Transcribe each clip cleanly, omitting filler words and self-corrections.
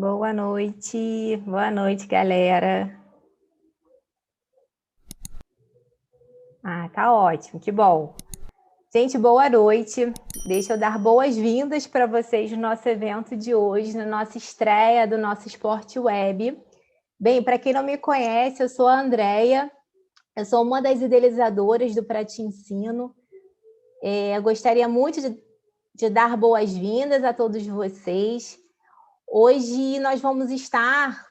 Boa noite, galera. Tá ótimo, que bom. Gente, boa noite. Deixa eu dar boas-vindas para vocês no nosso evento de hoje, na nossa estreia do nosso Esporte Web. Bem, para quem não me conhece, eu sou a Andreia, eu sou uma das idealizadoras do Pra Te Ensino. Eu gostaria muito de dar boas-vindas a todos vocês. Hoje nós vamos estar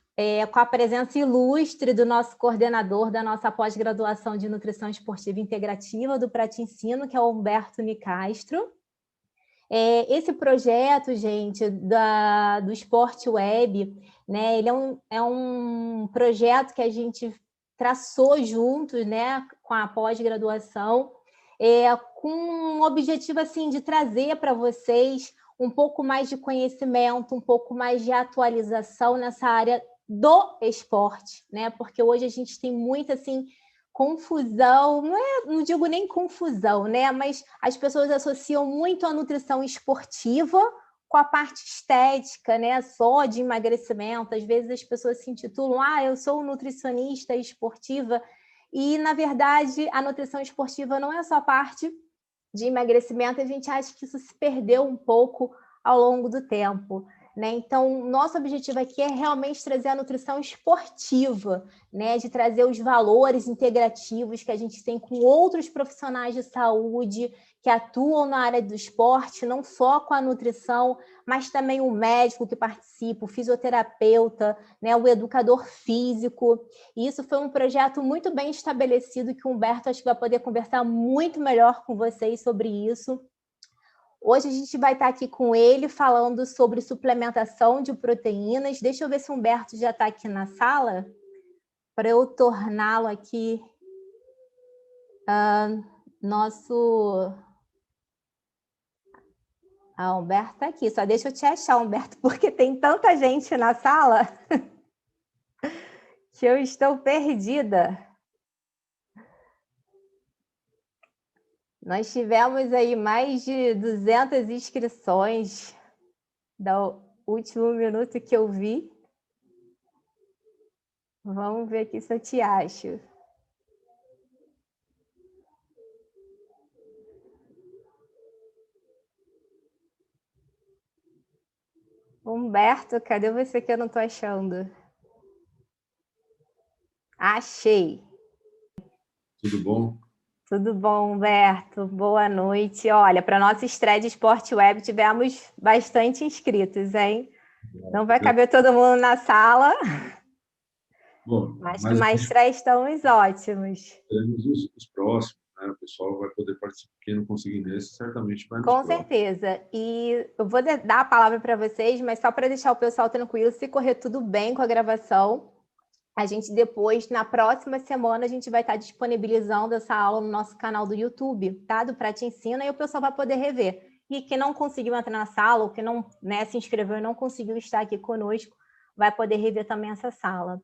com a presença ilustre do nosso coordenador da nossa pós-graduação de Nutrição Esportiva Integrativa do Pra Te Ensino, que é o Humberto Nicastro. Esse projeto, gente, do Esporte Web, né, ele é um projeto que a gente traçou juntos, né, com a pós-graduação, com o objetivo assim, de trazer para vocês um pouco mais de conhecimento, um pouco mais de atualização nessa área do esporte, né? Porque hoje a gente tem muita assim confusão, não digo nem confusão, né? Mas as pessoas associam muito a nutrição esportiva com a parte estética, né? Só de emagrecimento. Às vezes as pessoas se intitulam, eu sou nutricionista esportiva, e na verdade a nutrição esportiva não é só a parte de emagrecimento, a gente acha que isso se perdeu um pouco ao longo do tempo, né? Então, nosso objetivo aqui é realmente trazer a nutrição esportiva, né? De trazer os valores integrativos que a gente tem com outros profissionais de saúde que atuam na área do esporte, não só com a nutrição, mas também o médico que participa, o fisioterapeuta, né? O educador físico. E isso foi um projeto muito bem estabelecido que o Humberto acho que vai poder conversar muito melhor com vocês sobre isso. Hoje a gente vai estar aqui com ele falando sobre suplementação de proteínas. Deixa eu ver se o Humberto já está aqui na sala, para eu torná-lo aqui nosso... Humberto está aqui. Só deixa eu te achar, Humberto, porque tem tanta gente na sala que eu estou perdida. Nós tivemos aí mais de 200 inscrições do último minuto que eu vi. Vamos ver aqui se eu te acho. Humberto, cadê você que eu não estou achando? Achei. Tudo bom? Tudo bom, Humberto? Boa noite. Olha, para a nossa estreia de Esporte Web tivemos bastante inscritos, hein? Não vai caber todo mundo na sala, bom, mas que mais estreia estamos ótimos. Teremos os próximos, né? O pessoal vai poder participar. Quem não conseguir nesse, certamente vai nos Com próximos. certeza. E eu vou dar a palavra para vocês, mas só para deixar o pessoal tranquilo, se correr tudo bem com a gravação, a gente depois, na próxima semana, a gente vai estar disponibilizando essa aula no nosso canal do YouTube, tá? Do Pra Te Ensina, e o pessoal vai poder rever. E quem não conseguiu entrar na sala, ou quem não, né, se inscreveu e não conseguiu estar aqui conosco, vai poder rever também essa sala.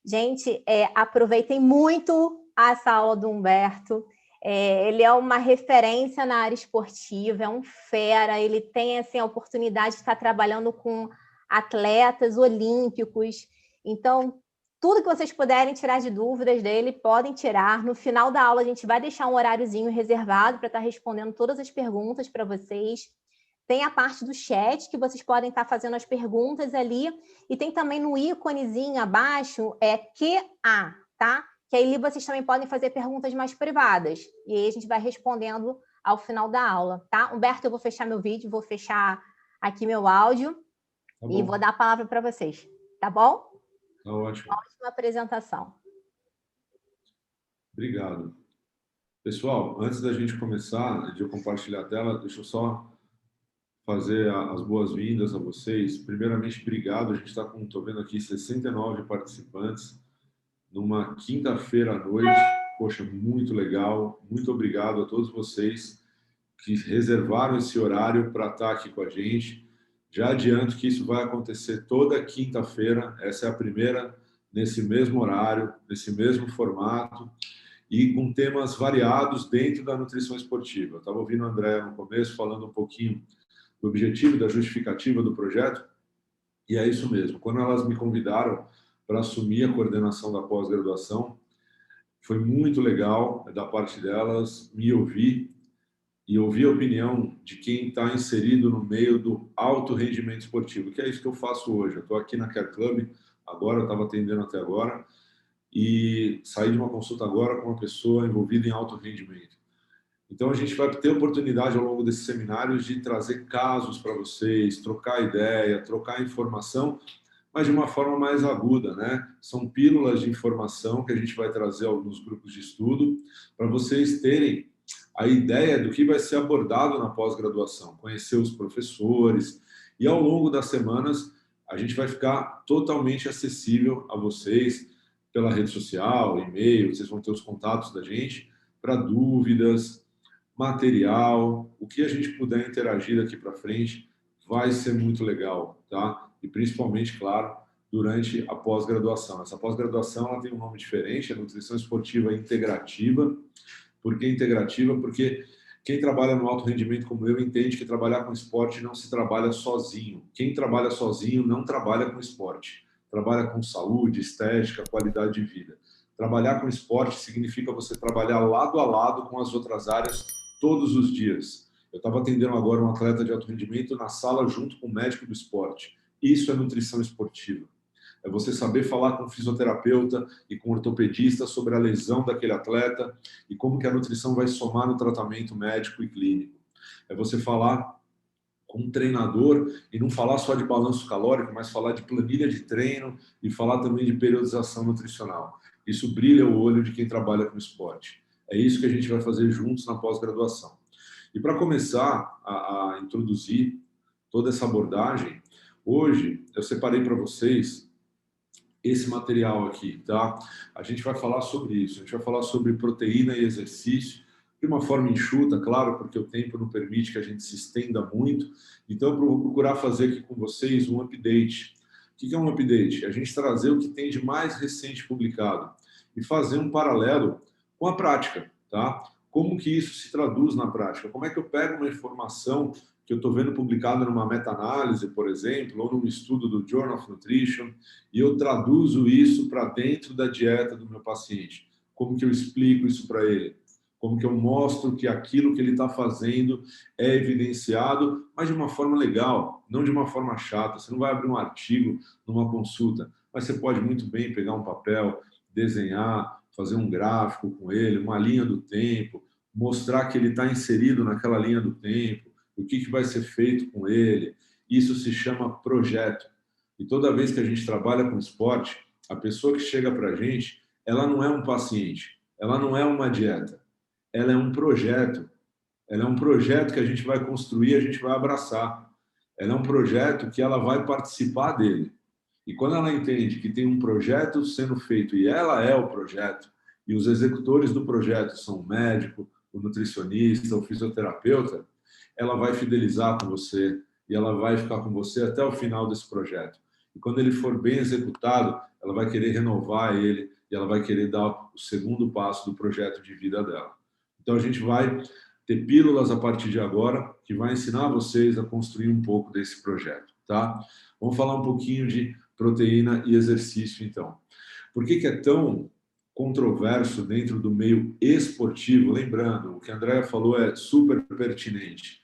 Gente, aproveitem muito essa aula do Humberto. Ele é uma referência na área esportiva, é um fera, ele tem assim, a oportunidade de estar trabalhando com atletas olímpicos. Então, tudo que vocês puderem tirar de dúvidas dele, podem tirar. No final da aula, a gente vai deixar um horáriozinho reservado para estar respondendo todas as perguntas para vocês. Tem a parte do chat, que vocês podem estar fazendo as perguntas ali. E tem também no íconezinho abaixo, QA, tá? Que aí vocês também podem fazer perguntas mais privadas. E aí a gente vai respondendo ao final da aula, tá? Humberto, eu vou fechar meu vídeo, vou fechar aqui meu áudio e vou dar a palavra para vocês, tá bom? Tá ótimo. Ótima apresentação. Obrigado. Pessoal, antes da gente começar, de eu compartilhar a tela, deixa eu só fazer as boas-vindas a vocês. Primeiramente, obrigado. A gente está com, estou vendo aqui, 69 participantes numa quinta-feira à noite. Poxa, muito legal. Muito obrigado a todos vocês que reservaram esse horário para estar aqui com a gente. Já adianto que isso vai acontecer toda quinta-feira. Essa é a primeira nesse mesmo horário, nesse mesmo formato e com temas variados dentro da nutrição esportiva. Eu estava ouvindo a Andréa no começo falando um pouquinho do objetivo e da justificativa do projeto. E é isso mesmo. Quando elas me convidaram para assumir a coordenação da pós-graduação, foi muito legal da parte delas me ouvir e ouvir a opinião de quem está inserido no meio do alto rendimento esportivo, que é isso que eu faço hoje. Eu estou aqui na Care Club, agora eu estava atendendo até agora, e saí de uma consulta agora com uma pessoa envolvida em alto rendimento. Então, a gente vai ter oportunidade ao longo desses seminários de trazer casos para vocês, trocar ideia, trocar informação, mas de uma forma mais aguda, né? São pílulas de informação que a gente vai trazer nos grupos de estudo para vocês terem a ideia do que vai ser abordado na pós-graduação, conhecer os professores, e ao longo das semanas a gente vai ficar totalmente acessível a vocês pela rede social, e-mail, vocês vão ter os contatos da gente para dúvidas, material, o que a gente puder interagir daqui para frente vai ser muito legal, tá? E principalmente, claro, durante a pós-graduação. Essa pós-graduação ela tem um nome diferente, é Nutrição Esportiva Integrativa. Por que integrativa? Porque quem trabalha no alto rendimento como eu entende que trabalhar com esporte não se trabalha sozinho. Quem trabalha sozinho não trabalha com esporte. Trabalha com saúde, estética, qualidade de vida. Trabalhar com esporte significa você trabalhar lado a lado com as outras áreas todos os dias. Eu estava atendendo agora um atleta de alto rendimento na sala junto com o médico do esporte. Isso é nutrição esportiva. É você saber falar com o fisioterapeuta e com o ortopedista sobre a lesão daquele atleta e como que a nutrição vai somar no tratamento médico e clínico. É você falar com um treinador e não falar só de balanço calórico, mas falar de planilha de treino e falar também de periodização nutricional. Isso brilha o olho de quem trabalha com esporte. É isso que a gente vai fazer juntos na pós-graduação. E para começar a introduzir toda essa abordagem, hoje eu separei para vocês esse material aqui, tá? A gente vai falar sobre isso, a gente vai falar sobre proteína e exercício, de uma forma enxuta, claro, porque o tempo não permite que a gente se estenda muito, então eu vou procurar fazer aqui com vocês um update. O que é um update? A gente trazer o que tem de mais recente publicado e fazer um paralelo com a prática, tá? Como que isso se traduz na prática? Como é que eu pego uma informação que eu estou vendo publicada numa meta-análise, por exemplo, ou num estudo do Journal of Nutrition, e eu traduzo isso para dentro da dieta do meu paciente? Como que eu explico isso para ele? Como que eu mostro que aquilo que ele está fazendo é evidenciado, mas de uma forma legal, não de uma forma chata. Você não vai abrir um artigo numa consulta, mas você pode muito bem pegar um papel, desenhar, fazer um gráfico com ele, uma linha do tempo, mostrar que ele está inserido naquela linha do tempo, o que vai ser feito com ele. Isso se chama projeto. E toda vez que a gente trabalha com esporte, a pessoa que chega para a gente, ela não é um paciente, ela não é uma dieta, ela é um projeto. Ela é um projeto que a gente vai construir, a gente vai abraçar. Ela é um projeto que ela vai participar dele. E quando ela entende que tem um projeto sendo feito e ela é o projeto, e os executores do projeto são o médico, o nutricionista, o fisioterapeuta, ela vai fidelizar com você e ela vai ficar com você até o final desse projeto. E quando ele for bem executado, ela vai querer renovar ele e ela vai querer dar o segundo passo do projeto de vida dela. Então, a gente vai ter pílulas a partir de agora que vai ensinar vocês a construir um pouco desse projeto, tá? Vamos falar um pouquinho de proteína e exercício, então. Por que é tão controverso dentro do meio esportivo? Lembrando, o que a Andrea falou é super pertinente.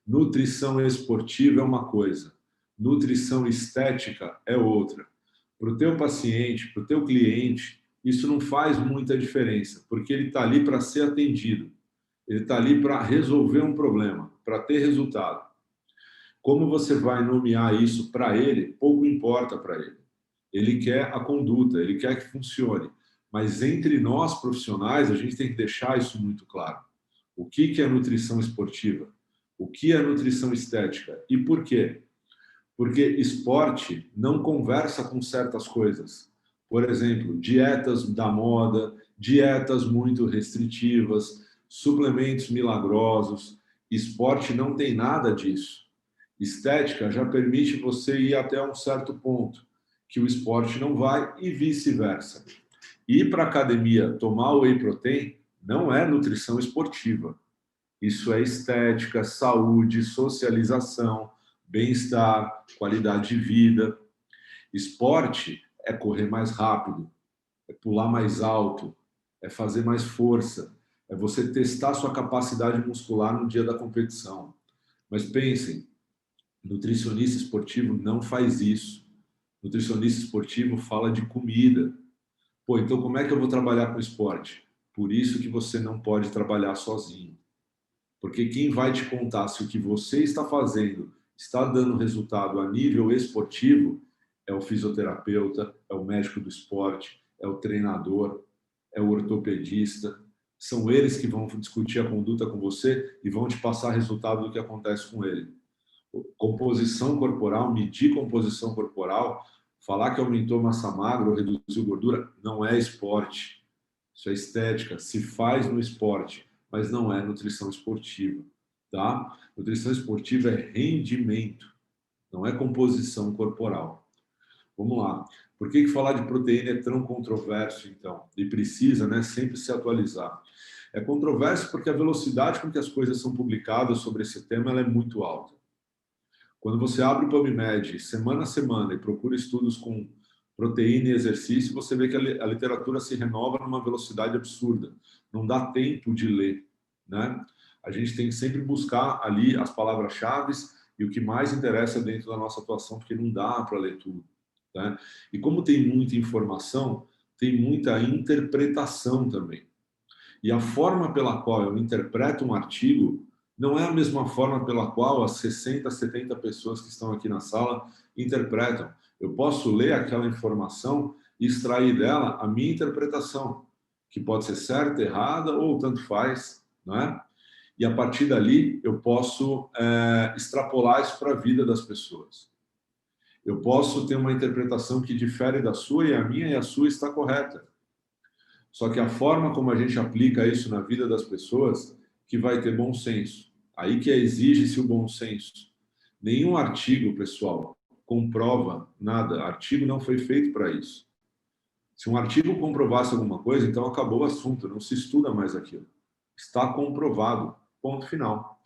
Nutrição esportiva é uma coisa, nutrição estética é outra. Para o teu paciente, para o teu cliente, isso não faz muita diferença, porque ele está ali para ser atendido. Ele está ali para resolver um problema, para ter resultado. Como você vai nomear isso para ele, pouco importa para ele. Ele quer a conduta, ele quer que funcione. Mas entre nós profissionais, a gente tem que deixar isso muito claro. O que é nutrição esportiva? O que é nutrição estética? E por quê? Porque esporte não conversa com certas coisas. Por exemplo, dietas da moda, dietas muito restritivas, suplementos milagrosos. Esporte não tem nada disso. Estética já permite você ir até um certo ponto, que o esporte não vai e vice-versa. Ir para a academia tomar whey protein não é nutrição esportiva. Isso é estética, saúde, socialização, bem-estar, qualidade de vida. Esporte é correr mais rápido, é pular mais alto, é fazer mais força, é você testar sua capacidade muscular no dia da competição. Mas pensem, nutricionista esportivo não faz isso. Nutricionista esportivo fala de comida. Pô, então como é que eu vou trabalhar com esporte? Por isso que você não pode trabalhar sozinho. Porque quem vai te contar se o que você está fazendo está dando resultado a nível esportivo é o fisioterapeuta, é o médico do esporte, é o treinador, é o ortopedista. São eles que vão discutir a conduta com você e vão te passar resultado do que acontece com ele. Composição corporal, medir composição corporal, falar que aumentou massa magra ou reduziu gordura, não é esporte. Isso é estética, se faz no esporte, mas não é nutrição esportiva, tá? Nutrição esportiva é rendimento, não é composição corporal. Vamos lá. Por que falar de proteína é tão controverso, então? E precisa, né, sempre se atualizar. É controverso porque a velocidade com que as coisas são publicadas sobre esse tema ela é muito alta. Quando você abre o PubMed semana a semana e procura estudos com proteína e exercício, você vê que a literatura se renova numa velocidade absurda. Não dá tempo de ler, né? A gente tem que sempre buscar ali as palavras-chave e o que mais interessa dentro da nossa atuação, porque não dá para ler tudo, né? E como tem muita informação, tem muita interpretação também. E a forma pela qual eu interpreto um artigo não é a mesma forma pela qual as 60, 70 pessoas que estão aqui na sala interpretam. Eu posso ler aquela informação e extrair dela a minha interpretação, que pode ser certa, errada ou tanto faz, não é? E a partir dali eu posso extrapolar isso para a vida das pessoas. Eu posso ter uma interpretação que difere da sua e a sua está correta. Só que a forma como a gente aplica isso na vida das pessoas que vai ter bom senso. Aí que exige-se o bom senso. Nenhum artigo, pessoal, comprova nada. Artigo não foi feito para isso. Se um artigo comprovasse alguma coisa, então acabou o assunto, não se estuda mais aquilo. Está comprovado. Ponto final.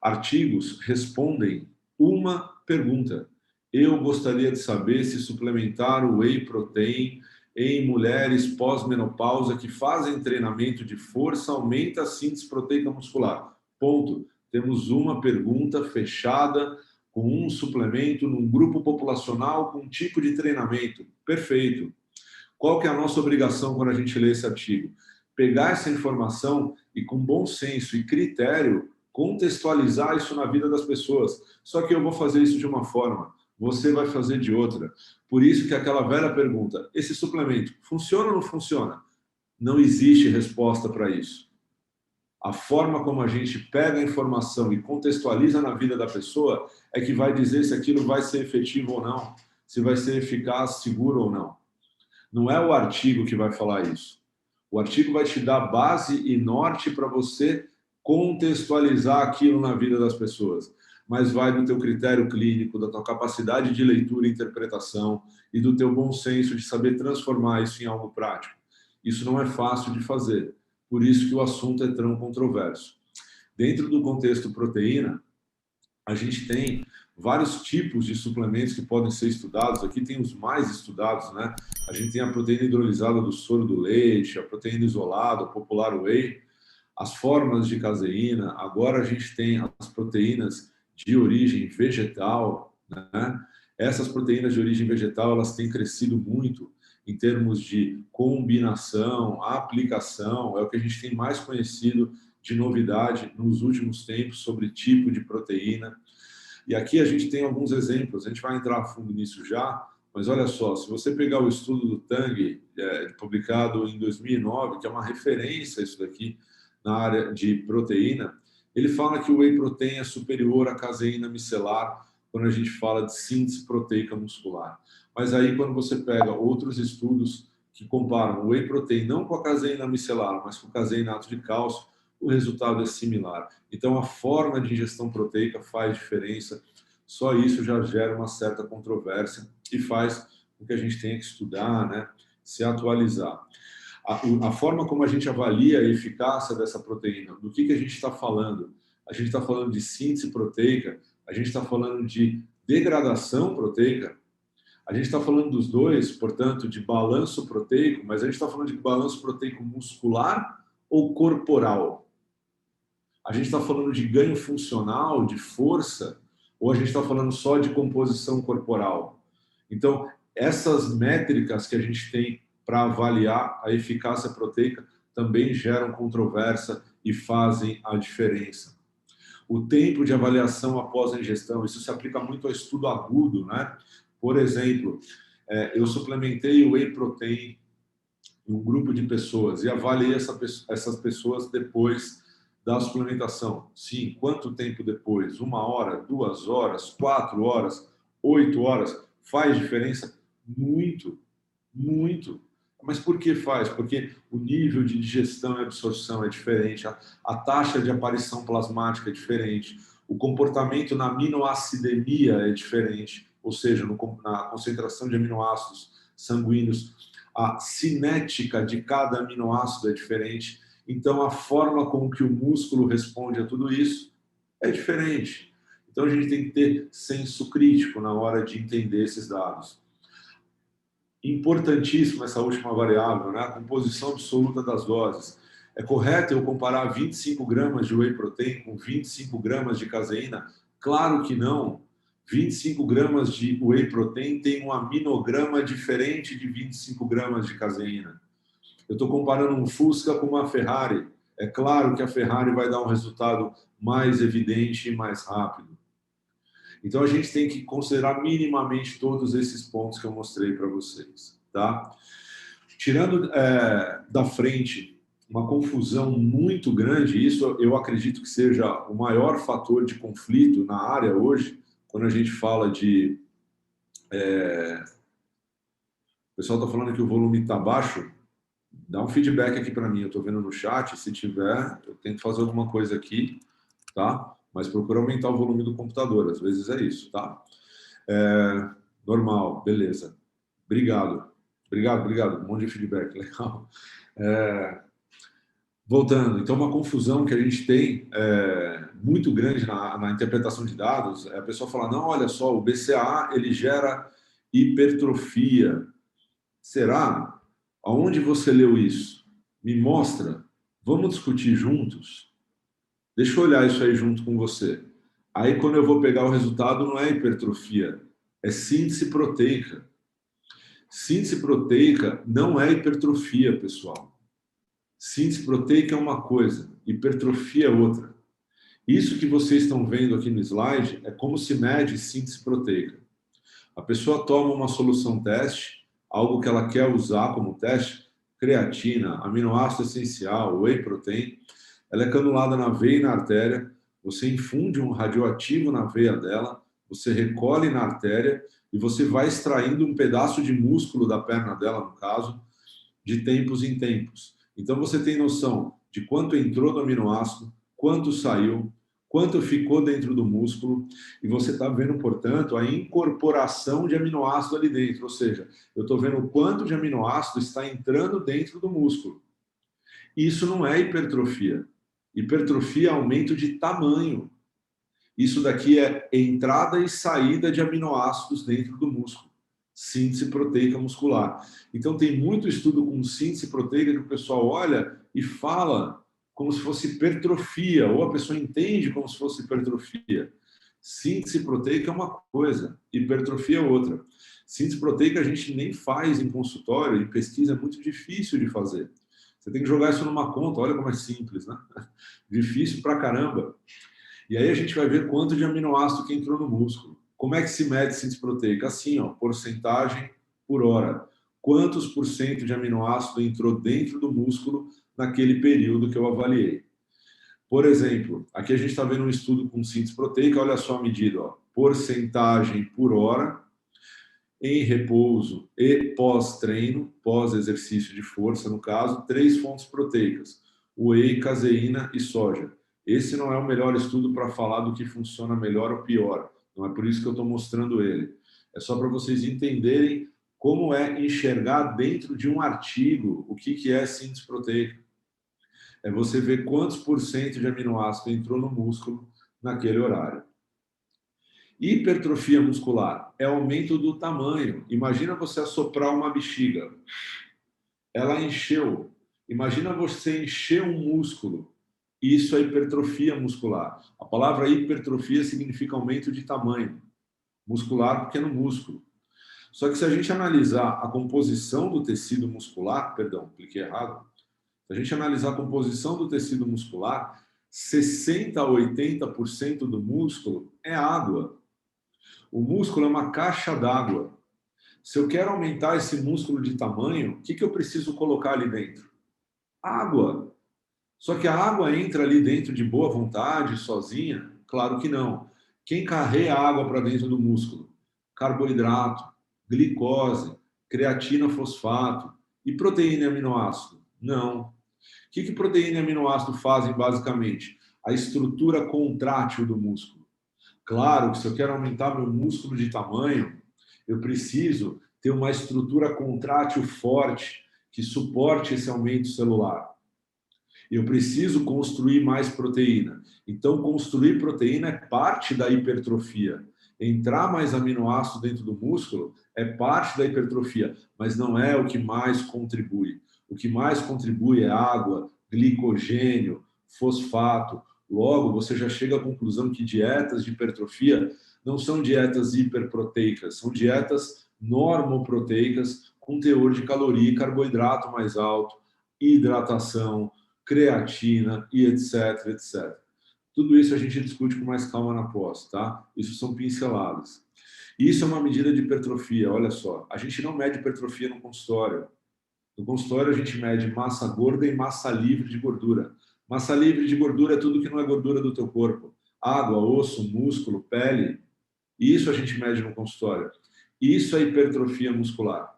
Artigos respondem uma pergunta. Eu gostaria de saber se suplementar o whey protein em mulheres pós-menopausa que fazem treinamento de força aumenta a síntese proteica muscular. Ponto. Temos uma pergunta fechada com um suplemento num grupo populacional com um tipo de treinamento. Perfeito. Qual que é a nossa obrigação quando a gente lê esse artigo? Pegar essa informação e com bom senso e critério contextualizar isso na vida das pessoas. Só que eu vou fazer isso de uma forma, você vai fazer de outra. Por isso que aquela velha pergunta, esse suplemento funciona ou não funciona? Não existe resposta para isso. A forma como a gente pega a informação e contextualiza na vida da pessoa é que vai dizer se aquilo vai ser efetivo ou não, se vai ser eficaz, seguro ou não. Não é o artigo que vai falar isso. O artigo vai te dar base e norte para você contextualizar aquilo na vida das pessoas. Mas vai do teu critério clínico, da tua capacidade de leitura e interpretação e do teu bom senso de saber transformar isso em algo prático. Isso não é fácil de fazer. Por isso que o assunto é tão controverso. Dentro do contexto proteína, a gente tem vários tipos de suplementos que podem ser estudados. Aqui tem os mais estudados, né? A gente tem a proteína hidrolisada do soro do leite, a proteína isolada, o popular whey, as formas de caseína. Agora a gente tem as proteínas de origem vegetal, né? Essas proteínas de origem vegetal, elas têm crescido muito em termos de combinação, aplicação, é o que a gente tem mais conhecido de novidade nos últimos tempos sobre tipo de proteína. E aqui a gente tem alguns exemplos, a gente vai entrar a fundo nisso já, mas olha só, se você pegar o estudo do Tang, publicado em 2009, que é uma referência isso daqui na área de proteína, ele fala que o whey protein é superior à caseína micelar quando a gente fala de síntese proteica muscular. Mas aí quando você pega outros estudos que comparam o whey protein não com a caseína micelar, mas com caseinato de cálcio, o resultado é similar. Então, a forma de ingestão proteica faz diferença. Só isso já gera uma certa controvérsia e faz com que a gente tenha que estudar, né? Se atualizar. A forma como a gente avalia a eficácia dessa proteína, do que a gente está falando? A gente está falando de síntese proteica, a gente está falando de degradação proteica, A gente está falando dos dois, portanto, de balanço proteico, mas a gente está falando de balanço proteico muscular ou corporal? A gente está falando de ganho funcional, de força, ou a gente está falando só de composição corporal? Então, essas métricas que a gente tem para avaliar a eficácia proteica também geram controvérsia e fazem a diferença. O tempo de avaliação após a ingestão, isso se aplica muito ao estudo agudo, né? Por exemplo, eu suplementei o whey protein em um grupo de pessoas e avaliei essas pessoas depois da suplementação. Sim, quanto tempo depois? 1 hora, 2 horas, 4 horas, 8 horas? Faz diferença? Muito, muito. Mas por que faz? Porque o nível de digestão e absorção é diferente, a taxa de aparição plasmática é diferente, o comportamento na aminoacidemia é diferente, ou seja, na concentração de aminoácidos sanguíneos, a cinética de cada aminoácido é diferente. Então, a forma como que o músculo responde a tudo isso é diferente. Então, a gente tem que ter senso crítico na hora de entender esses dados. Importantíssima essa última variável, né? A composição absoluta das doses. É correto eu comparar 25 gramas de whey protein com 25 gramas de caseína? Claro que não. 25 gramas de whey protein tem um aminograma diferente de 25 gramas de caseína. Eu estou comparando um Fusca com uma Ferrari. É claro que a Ferrari vai dar um resultado mais evidente e mais rápido. Então, a gente tem que considerar minimamente todos esses pontos que eu mostrei para vocês, tá? Tirando da frente uma confusão muito grande, isso eu acredito que seja o maior fator de conflito na área hoje, quando a gente fala de... O pessoal está falando que o volume está baixo. Dá um feedback aqui para mim, eu estou vendo no chat, se tiver, eu tento fazer alguma coisa aqui, tá? Mas procura aumentar o volume do computador, às vezes é isso, tá? Normal, beleza. Obrigado. Obrigado. Um monte de feedback, legal. Voltando, então uma confusão que a gente tem muito grande na interpretação de dados é a pessoa falar, não, olha só, o BCAA ele gera hipertrofia. Será? Aonde você leu isso? Me mostra. Vamos discutir juntos? Deixa eu olhar isso aí junto com você. Aí, quando eu vou pegar o resultado, não é hipertrofia, é síntese proteica. Síntese proteica não é hipertrofia, pessoal. Síntese proteica é uma coisa, hipertrofia é outra. Isso que vocês estão vendo aqui no slide é como se mede síntese proteica. A pessoa toma uma solução teste, algo que ela quer usar como teste, creatina, aminoácido essencial, whey protein, ela é canulada na veia e na artéria, você infunde um radioativo na veia dela, você recolhe na artéria e você vai extraindo um pedaço de músculo da perna dela, no caso, de tempos em tempos. Então você tem noção de quanto entrou do aminoácido, quanto saiu, quanto ficou dentro do músculo, e você está vendo, portanto, a incorporação de aminoácido ali dentro, ou seja, eu estou vendo o quanto de aminoácido está entrando dentro do músculo. Isso não é hipertrofia. Hipertrofia é aumento de tamanho. Isso daqui é entrada e saída de aminoácidos dentro do músculo. Síntese proteica muscular. Então, tem muito estudo com síntese proteica que o pessoal olha e fala como se fosse hipertrofia, ou a pessoa entende como se fosse hipertrofia. Síntese proteica é uma coisa, hipertrofia é outra. Síntese proteica a gente nem faz em consultório, em pesquisa é muito difícil de fazer. Você tem que jogar isso numa conta, olha como é simples, né? Difícil pra caramba. E aí a gente vai ver quanto de aminoácido que entrou no músculo. Como é que se mede síntese proteica? Assim, ó, porcentagem por hora. Quantos por cento de aminoácido entrou dentro do músculo naquele período que eu avaliei? Por exemplo, aqui a gente está vendo um estudo com síntese proteica, olha só a medida, ó, porcentagem por hora em repouso e pós-treino, pós-exercício de força, no caso, 3 fontes proteicas, whey, caseína e soja. Esse não é o melhor estudo para falar do que funciona melhor ou pior. Não é por isso que eu estou mostrando ele. É só para vocês entenderem como é enxergar dentro de um artigo o que é síntese proteica. É você ver quantos por cento de aminoácido entrou no músculo naquele horário. Hipertrofia muscular é aumento do tamanho. Imagina você assoprar uma bexiga. Ela encheu. Imagina você encher um músculo. Isso é hipertrofia muscular. A palavra hipertrofia significa aumento de tamanho. Muscular, pequeno músculo. Só que se a gente analisar a composição do tecido muscular, perdão, cliquei errado. Se a gente analisar a composição do tecido muscular, 60% a 80% do músculo é água. O músculo é uma caixa d'água. Se eu quero aumentar esse músculo de tamanho, o que eu preciso colocar ali dentro? Água. Só que a água entra ali dentro de boa vontade, sozinha? Claro que não. Quem carrega a água para dentro do músculo? Carboidrato, glicose, creatina fosfato e proteína e aminoácido? Não. O que proteína e aminoácido fazem basicamente? A estrutura contrátil do músculo. Claro que se eu quero aumentar meu músculo de tamanho, eu preciso ter uma estrutura contrátil forte que suporte esse aumento celular. Eu preciso construir mais proteína. Então, construir proteína é parte da hipertrofia. Entrar mais aminoácido dentro do músculo é parte da hipertrofia, mas não é o que mais contribui. O que mais contribui é água, glicogênio, fosfato. Logo, você já chega à conclusão que dietas de hipertrofia não são dietas hiperproteicas, são dietas normoproteicas com teor de caloria e carboidrato mais alto, hidratação, creatina e etc, etc. Tudo isso a gente discute com mais calma na pós, tá? Isso são pinceladas. Isso é uma medida de hipertrofia, olha só. A gente não mede hipertrofia no consultório. No consultório a gente mede massa gorda e massa livre de gordura. Massa livre de gordura é tudo que não é gordura do teu corpo. Água, osso, músculo, pele. Isso a gente mede no consultório. Isso é hipertrofia muscular.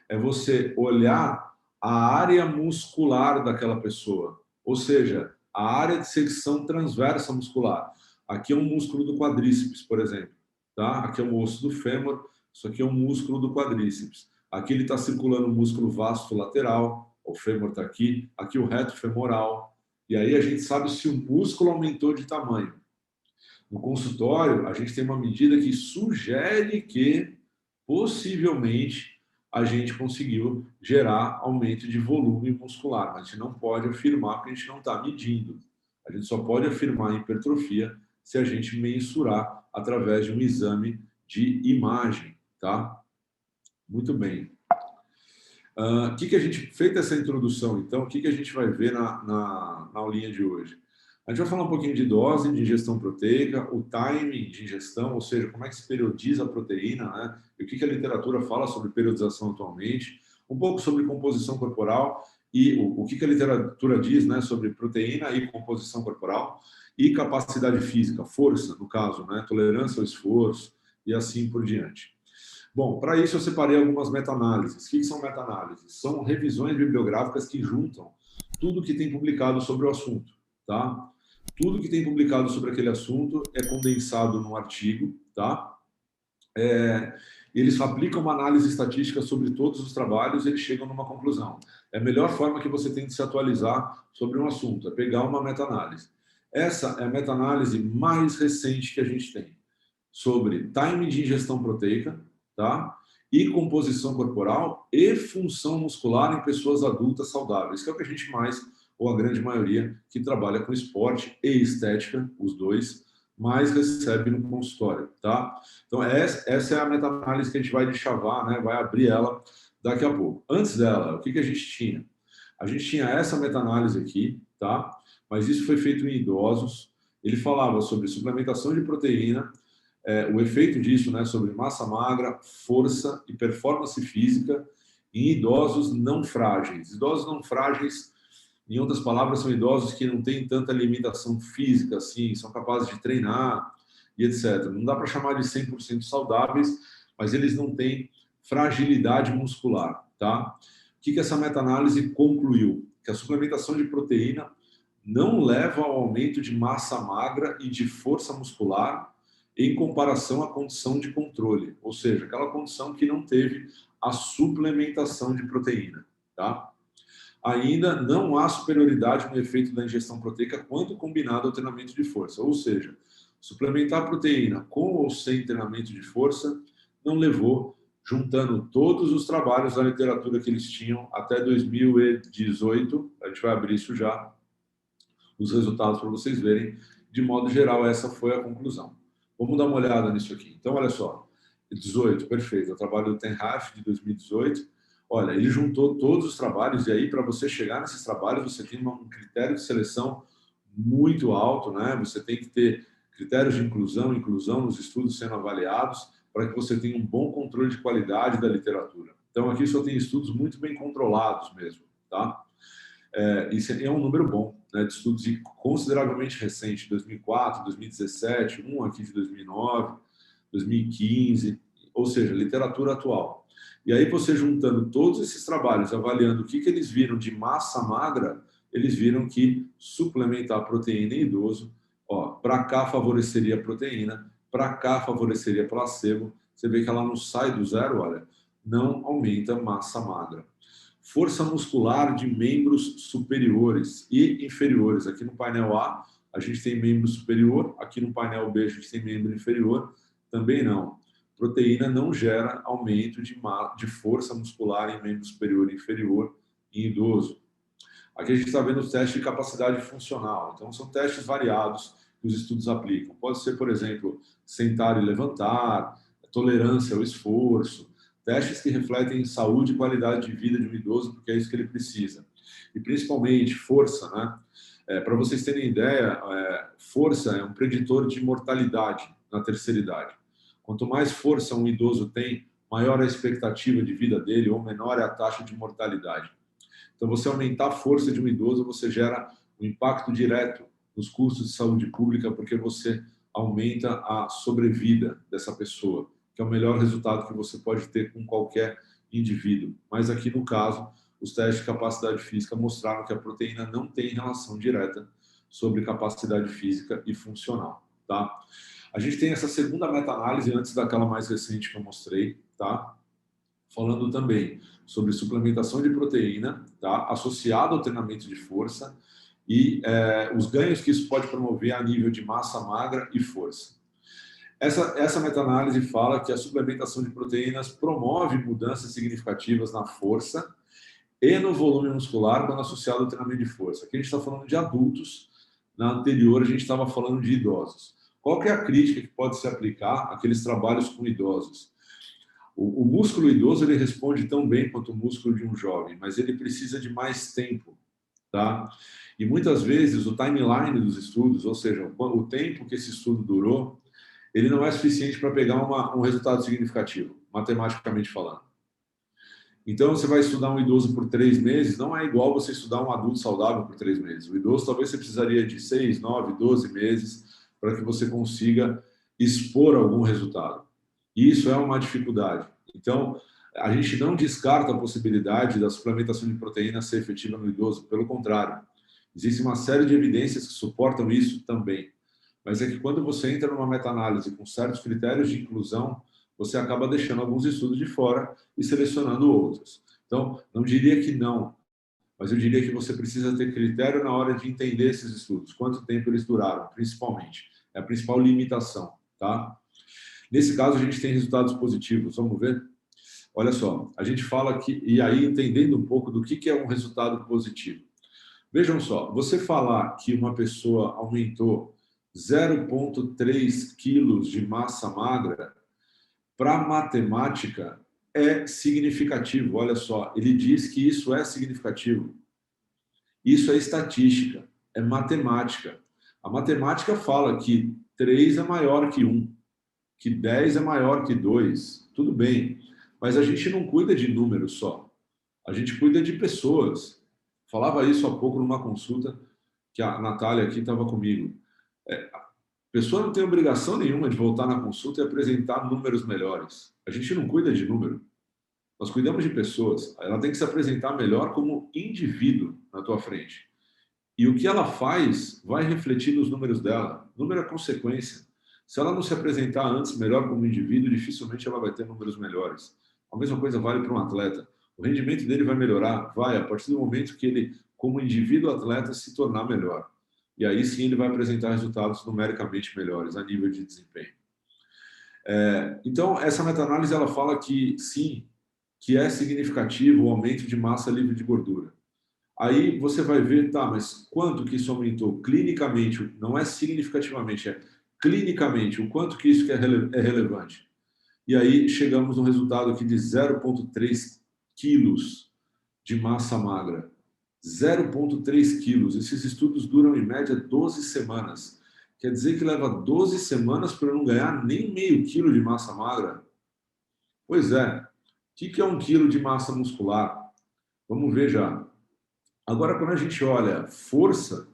É você olhar a área muscular daquela pessoa, ou seja, a área de secção transversa muscular. Aqui é um músculo do quadríceps, por exemplo, tá? Aqui é um osso do fêmur, isso aqui é um músculo do quadríceps. Aqui ele está circulando o músculo vasto lateral, o fêmur está aqui o reto femoral, e aí a gente sabe se o músculo aumentou de tamanho. No consultório, a gente tem uma medida que sugere que, possivelmente, a gente conseguiu gerar aumento de volume muscular. Mas a gente não pode afirmar porque a gente não está medindo. A gente só pode afirmar hipertrofia se a gente mensurar através de um exame de imagem, tá? Muito bem. O que a gente, feita essa introdução, então, o que a gente vai ver na aulinha de hoje? A gente vai falar um pouquinho de dose de ingestão proteica, o timing de ingestão, ou seja, como é que se periodiza a proteína, né? E o que a literatura fala sobre periodização atualmente, um pouco sobre composição corporal e o que a literatura diz, né, sobre proteína e composição corporal e capacidade física, força, no caso, né, tolerância ao esforço e assim por diante. Bom, para isso eu separei algumas meta-análises. O que são meta-análises? São revisões bibliográficas que juntam tudo que tem publicado sobre o assunto, tá? Tudo que tem publicado sobre aquele assunto é condensado num artigo, tá? Eles aplicam uma análise estatística sobre todos os trabalhos e eles chegam numa conclusão. É a melhor forma que você tem de se atualizar sobre um assunto, é pegar uma meta-análise. Essa é a meta-análise mais recente que a gente tem sobre time de ingestão proteica, tá? E composição corporal e função muscular em pessoas adultas saudáveis, que é o que a gente mais, ou a grande maioria, que trabalha com esporte e estética, os dois, mais recebe no consultório, tá? Então, essa é a meta-análise que a gente vai deschavar, né? Vai abrir ela daqui a pouco. Antes dela, o que a gente tinha? A gente tinha essa meta-análise aqui, tá? Mas isso foi feito em idosos. Ele falava sobre suplementação de proteína, o efeito disso, né, sobre massa magra, força e performance física em idosos não frágeis. Idosos não frágeis, em outras palavras, são idosos que não têm tanta limitação física, assim, são capazes de treinar e etc. Não dá para chamar de 100% saudáveis, mas eles não têm fragilidade muscular, tá? O que essa meta-análise concluiu? Que a suplementação de proteína não leva ao aumento de massa magra e de força muscular em comparação à condição de controle, ou seja, aquela condição que não teve a suplementação de proteína, tá? Ainda não há superioridade no efeito da ingestão proteica quando combinado ao treinamento de força, ou seja, suplementar proteína com ou sem treinamento de força não levou, juntando todos os trabalhos da literatura que eles tinham até 2018, a gente vai abrir isso já, os resultados para vocês verem. De modo geral, essa foi a conclusão. Vamos dar uma olhada nisso aqui. Então, olha só, 18, perfeito, é o trabalho do Ten Haf de 2018. Olha, ele juntou todos os trabalhos, e aí, para você chegar nesses trabalhos, você tem um critério de seleção muito alto, né? Você tem que ter critérios de inclusão nos estudos sendo avaliados, para que você tenha um bom controle de qualidade da literatura. Então, aqui só tem estudos muito bem controlados mesmo, tá? Isso é um número bom, né, de estudos consideravelmente recentes, 2004, 2017, um aqui de 2009, 2015, ou seja, literatura atual. E aí você juntando todos esses trabalhos, avaliando o que eles viram de massa magra, eles viram que suplementar proteína em idoso, para cá favoreceria a proteína, para cá favoreceria placebo. Você vê que ela não sai do zero, olha, não aumenta massa magra. Força muscular de membros superiores e inferiores. Aqui no painel A, a gente tem membro superior, aqui no painel B, a gente tem membro inferior, também não. Proteína não gera aumento de força muscular em membro superior e inferior em idoso. Aqui a gente está vendo os testes de capacidade funcional. Então, são testes variados que os estudos aplicam. Pode ser, por exemplo, sentar e levantar, tolerância ao esforço, testes que refletem saúde e qualidade de vida de um idoso, porque é isso que ele precisa. E, principalmente, força, né? Para vocês terem ideia, força é um preditor de mortalidade na terceira idade. Quanto mais força um idoso tem, maior a expectativa de vida dele ou menor é a taxa de mortalidade. Então, você aumentar a força de um idoso, você gera um impacto direto nos custos de saúde pública, porque você aumenta a sobrevida dessa pessoa, que é o melhor resultado que você pode ter com qualquer indivíduo. Mas aqui, no caso, os testes de capacidade física mostraram que a proteína não tem relação direta sobre capacidade física e funcional, tá? A gente tem essa segunda meta-análise, antes daquela mais recente que eu mostrei, tá? Falando também sobre suplementação de proteína, tá? Associado ao treinamento de força e os ganhos que isso pode promover a nível de massa magra e força. Essa meta-análise fala que a suplementação de proteínas promove mudanças significativas na força e no volume muscular quando associado ao treinamento de força. Aqui a gente está falando de adultos, na anterior a gente estava falando de idosos. Qual que é a crítica que pode se aplicar àqueles trabalhos com idosos? O músculo idoso ele responde tão bem quanto o músculo de um jovem, mas ele precisa de mais tempo, tá? E muitas vezes o timeline dos estudos, ou seja, o tempo que esse estudo durou, ele não é suficiente para pegar um resultado significativo, matematicamente falando. Então, você vai estudar um idoso por 3 meses, não é igual você estudar um adulto saudável por 3 meses. O idoso talvez você precisaria de 6, 9, 12 meses para que você consiga expor algum resultado. E isso é uma dificuldade. Então, a gente não descarta a possibilidade da suplementação de proteína ser efetiva no idoso, pelo contrário. Existe uma série de evidências que suportam isso também. Mas é que quando você entra numa meta-análise com certos critérios de inclusão, você acaba deixando alguns estudos de fora e selecionando outros. Então, não diria que não, mas eu diria que você precisa ter critério na hora de entender esses estudos, quanto tempo eles duraram, principalmente. É a principal limitação, tá? Nesse caso, a gente tem resultados positivos. Vamos ver? Olha só, a gente fala aqui, e aí entendendo um pouco do que é um resultado positivo. Vejam só, você falar que uma pessoa aumentou 0,3 quilos de massa magra, para matemática, é significativo. Olha só, ele diz que isso é significativo. Isso é estatística, é matemática. A matemática fala que 3 é maior que 1, que 10 é maior que 2. Tudo bem, mas a gente não cuida de números só. A gente cuida de pessoas. Falava isso há pouco numa consulta que a Natália aqui estava comigo. A pessoa não tem obrigação nenhuma de voltar na consulta e apresentar números melhores. A gente não cuida de número. Nós cuidamos de pessoas. Ela tem que se apresentar melhor como indivíduo na tua frente. E o que ela faz vai refletir nos números dela. Número é consequência. Se ela não se apresentar antes melhor como indivíduo, dificilmente ela vai ter números melhores. A mesma coisa vale para um atleta. O rendimento dele vai melhorar? Vai, a partir do momento que ele, como indivíduo atleta, se tornar melhor. E aí sim ele vai apresentar resultados numericamente melhores a nível de desempenho. Então, essa meta-análise ela fala que sim, que é significativo o aumento de massa livre de gordura. Aí você vai ver, tá, mas quanto que isso aumentou clinicamente? Não é significativamente, é clinicamente, o quanto que isso é relevante. E aí chegamos no resultado aqui de 0,3 quilos de massa magra. 0,3 quilos. Esses estudos duram em média 12 semanas. Quer dizer que leva 12 semanas para eu não ganhar nem meio quilo de massa magra? Pois é. O que é 1 quilo de massa muscular? Vamos ver já. Agora, quando a gente olha força,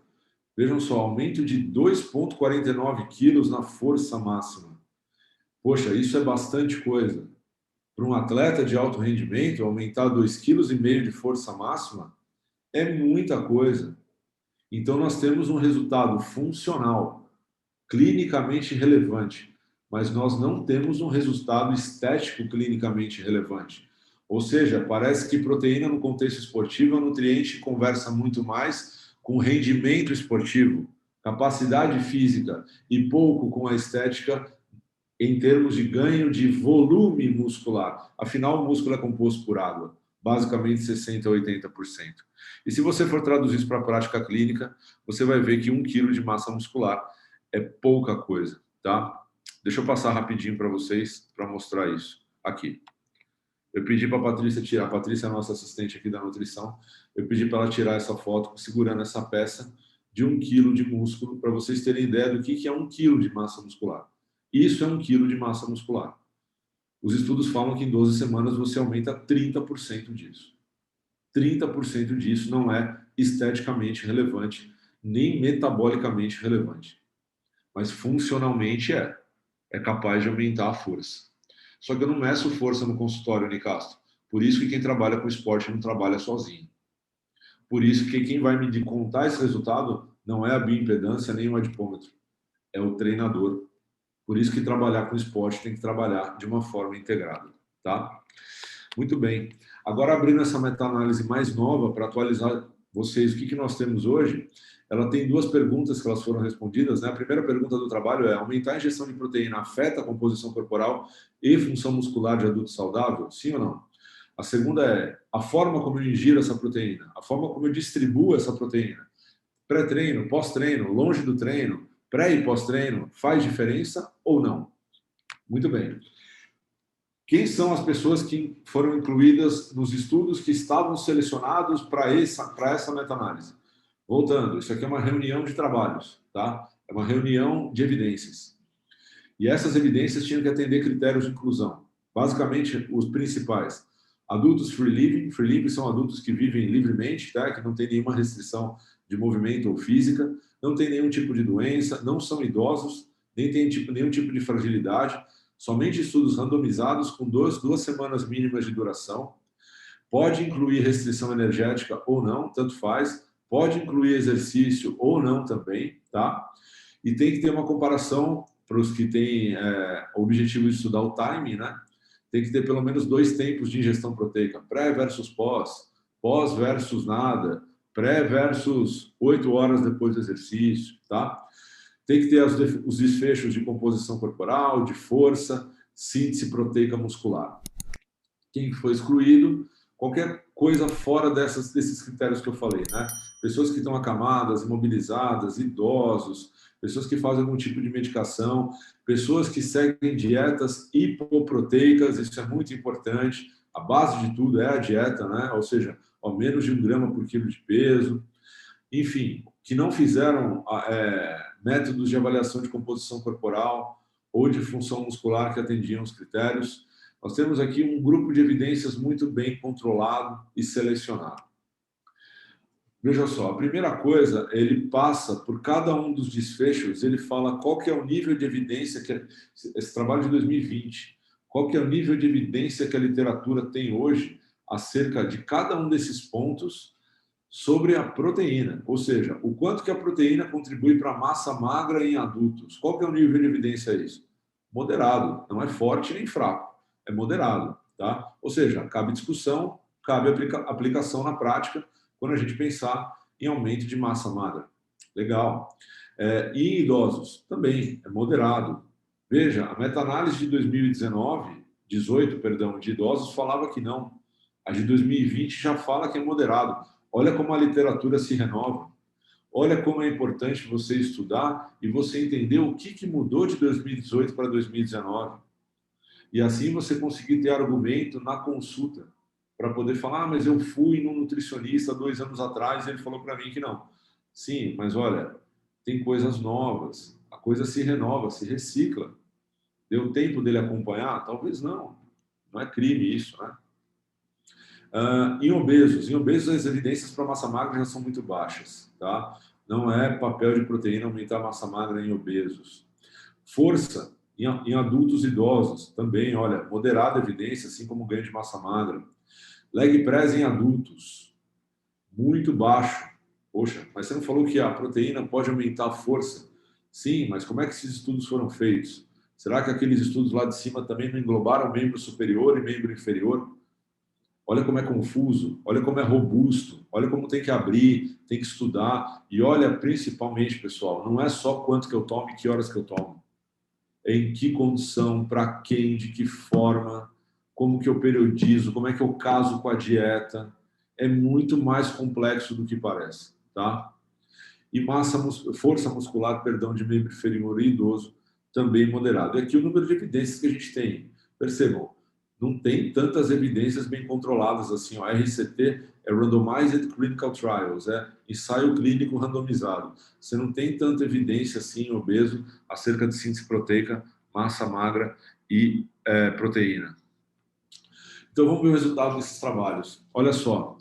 vejam só, aumento de 2,49 quilos na força máxima. Poxa, isso é bastante coisa. Para um atleta de alto rendimento, aumentar 2,5 kg de força máxima é muita coisa. Então, nós temos um resultado funcional, clinicamente relevante, mas nós não temos um resultado estético clinicamente relevante. Ou seja, parece que proteína no contexto esportivo é um nutriente que conversa muito mais com rendimento esportivo, capacidade física e pouco com a estética em termos de ganho de volume muscular. Afinal, o músculo é composto por água, basicamente 60% a 80%. E se você for traduzir isso para a prática clínica, você vai ver que 1 quilo de massa muscular é pouca coisa, tá? Deixa eu passar rapidinho para vocês para mostrar isso. Aqui. Eu pedi para a Patrícia tirar, a Patrícia é a nossa assistente aqui da nutrição, eu pedi para ela tirar essa foto segurando essa peça de 1 quilo de músculo, para vocês terem ideia do que é 1 quilo de massa muscular. Isso é 1 quilo de massa muscular. Os estudos falam que em 12 semanas você aumenta 30% disso. 30% disso não é esteticamente relevante, nem metabolicamente relevante. Mas funcionalmente é. É capaz de aumentar a força. Só que eu não meço força no consultório, Nicastro. Por isso que quem trabalha com esporte não trabalha sozinho. Por isso que quem vai me contar esse resultado não é a bioimpedância nem o adipômetro. É o treinador. Por isso que trabalhar com esporte tem que trabalhar de uma forma integrada, tá? Muito bem. Agora, abrindo essa meta-análise mais nova para atualizar vocês, o que nós temos hoje, ela tem 2 perguntas que elas foram respondidas, né? A primeira pergunta do trabalho é: aumentar a injeção de proteína afeta a composição corporal e função muscular de adulto saudável? Sim ou não? A segunda é: a forma como eu ingiro essa proteína, a forma como eu distribuo essa proteína, pré-treino, pós-treino, longe do treino, pré e pós-treino, faz diferença ou não? Muito bem. Quem são as pessoas que foram incluídas nos estudos que estavam selecionados para essa meta-análise? Voltando, isso aqui é uma reunião de trabalhos, tá? É uma reunião de evidências. E essas evidências tinham que atender critérios de inclusão. Basicamente, os principais. Adultos free living são adultos que vivem livremente, tá? Que não tem nenhuma restrição de movimento ou física, não tem nenhum tipo de doença, não são idosos, nem tem nenhum tipo de fragilidade, somente estudos randomizados com 2 semanas mínimas de duração. Pode incluir restrição energética ou não, tanto faz. Pode incluir exercício ou não também, tá? E tem que ter uma comparação para os que têm o objetivo de estudar o timing, né? Tem que ter pelo menos 2 tempos de ingestão proteica, pré versus pós, pós versus nada, pré versus 8 horas depois do exercício, tá? Tem que ter os desfechos de composição corporal, de força, síntese proteica muscular. Quem foi excluído, qualquer coisa fora desses critérios que eu falei, né? Pessoas que estão acamadas, imobilizadas, idosos, pessoas que fazem algum tipo de medicação, pessoas que seguem dietas hipoproteicas, isso é muito importante. A base de tudo é a dieta, né? Ou seja, ao menos de 1 grama por quilo de peso. Enfim, que não fizeram métodos de avaliação de composição corporal ou de função muscular que atendiam os critérios. Nós temos aqui um grupo de evidências muito bem controlado e selecionado. Veja só, a primeira coisa, ele passa por cada um dos desfechos, ele fala qual que é o nível de evidência, esse trabalho de 2020, qual que é o nível de evidência que a literatura tem hoje acerca de cada um desses pontos sobre a proteína, ou seja, o quanto que a proteína contribui para a massa magra em adultos. Qual que é o nível de evidência isso? Moderado, não é forte nem fraco, é moderado, tá? Ou seja, cabe discussão, cabe aplicação na prática quando a gente pensar em aumento de massa magra. Legal. E em idosos, também, é moderado. Veja, a meta-análise de 18, perdão, de idosos falava que não. A de 2020 já fala que é moderado. Olha como a literatura se renova. Olha como é importante você estudar e você entender o que mudou de 2018 para 2019. E assim você conseguir ter argumento na consulta para poder falar, mas eu fui num nutricionista 2 anos atrás e ele falou para mim que não. Sim, mas olha, tem coisas novas, a coisa se renova, se recicla. Deu tempo dele acompanhar? Talvez não. Não é crime isso, né? Em obesos as evidências para massa magra já são muito baixas, tá? Não é papel de proteína aumentar a massa magra em obesos. Força em adultos idosos, também, olha, moderada evidência, assim como ganho de massa magra. Leg press em adultos, muito baixo. Poxa, mas você não falou que a proteína pode aumentar a força? Sim, mas como é que esses estudos foram feitos? Será que aqueles estudos lá de cima também não englobaram membro superior e membro inferior? Olha como é confuso, olha como é robusto, olha como tem que abrir, tem que estudar. E olha, principalmente, pessoal, não é só quanto que eu tomo e que horas que eu tomo. É em que condição, para quem, de que forma, como que eu periodizo, como é que eu caso com a dieta. É muito mais complexo do que parece, tá? E força muscular, perdão, de membro inferior e idoso, também moderado. E aqui o número de evidências que a gente tem. Percebam, não tem tantas evidências bem controladas assim. O RCT é Randomized Clinical Trials, é ensaio clínico randomizado. Você não tem tanta evidência assim, obeso, acerca de síntese proteica, massa magra e proteína. Então vamos ver o resultado desses trabalhos. Olha só,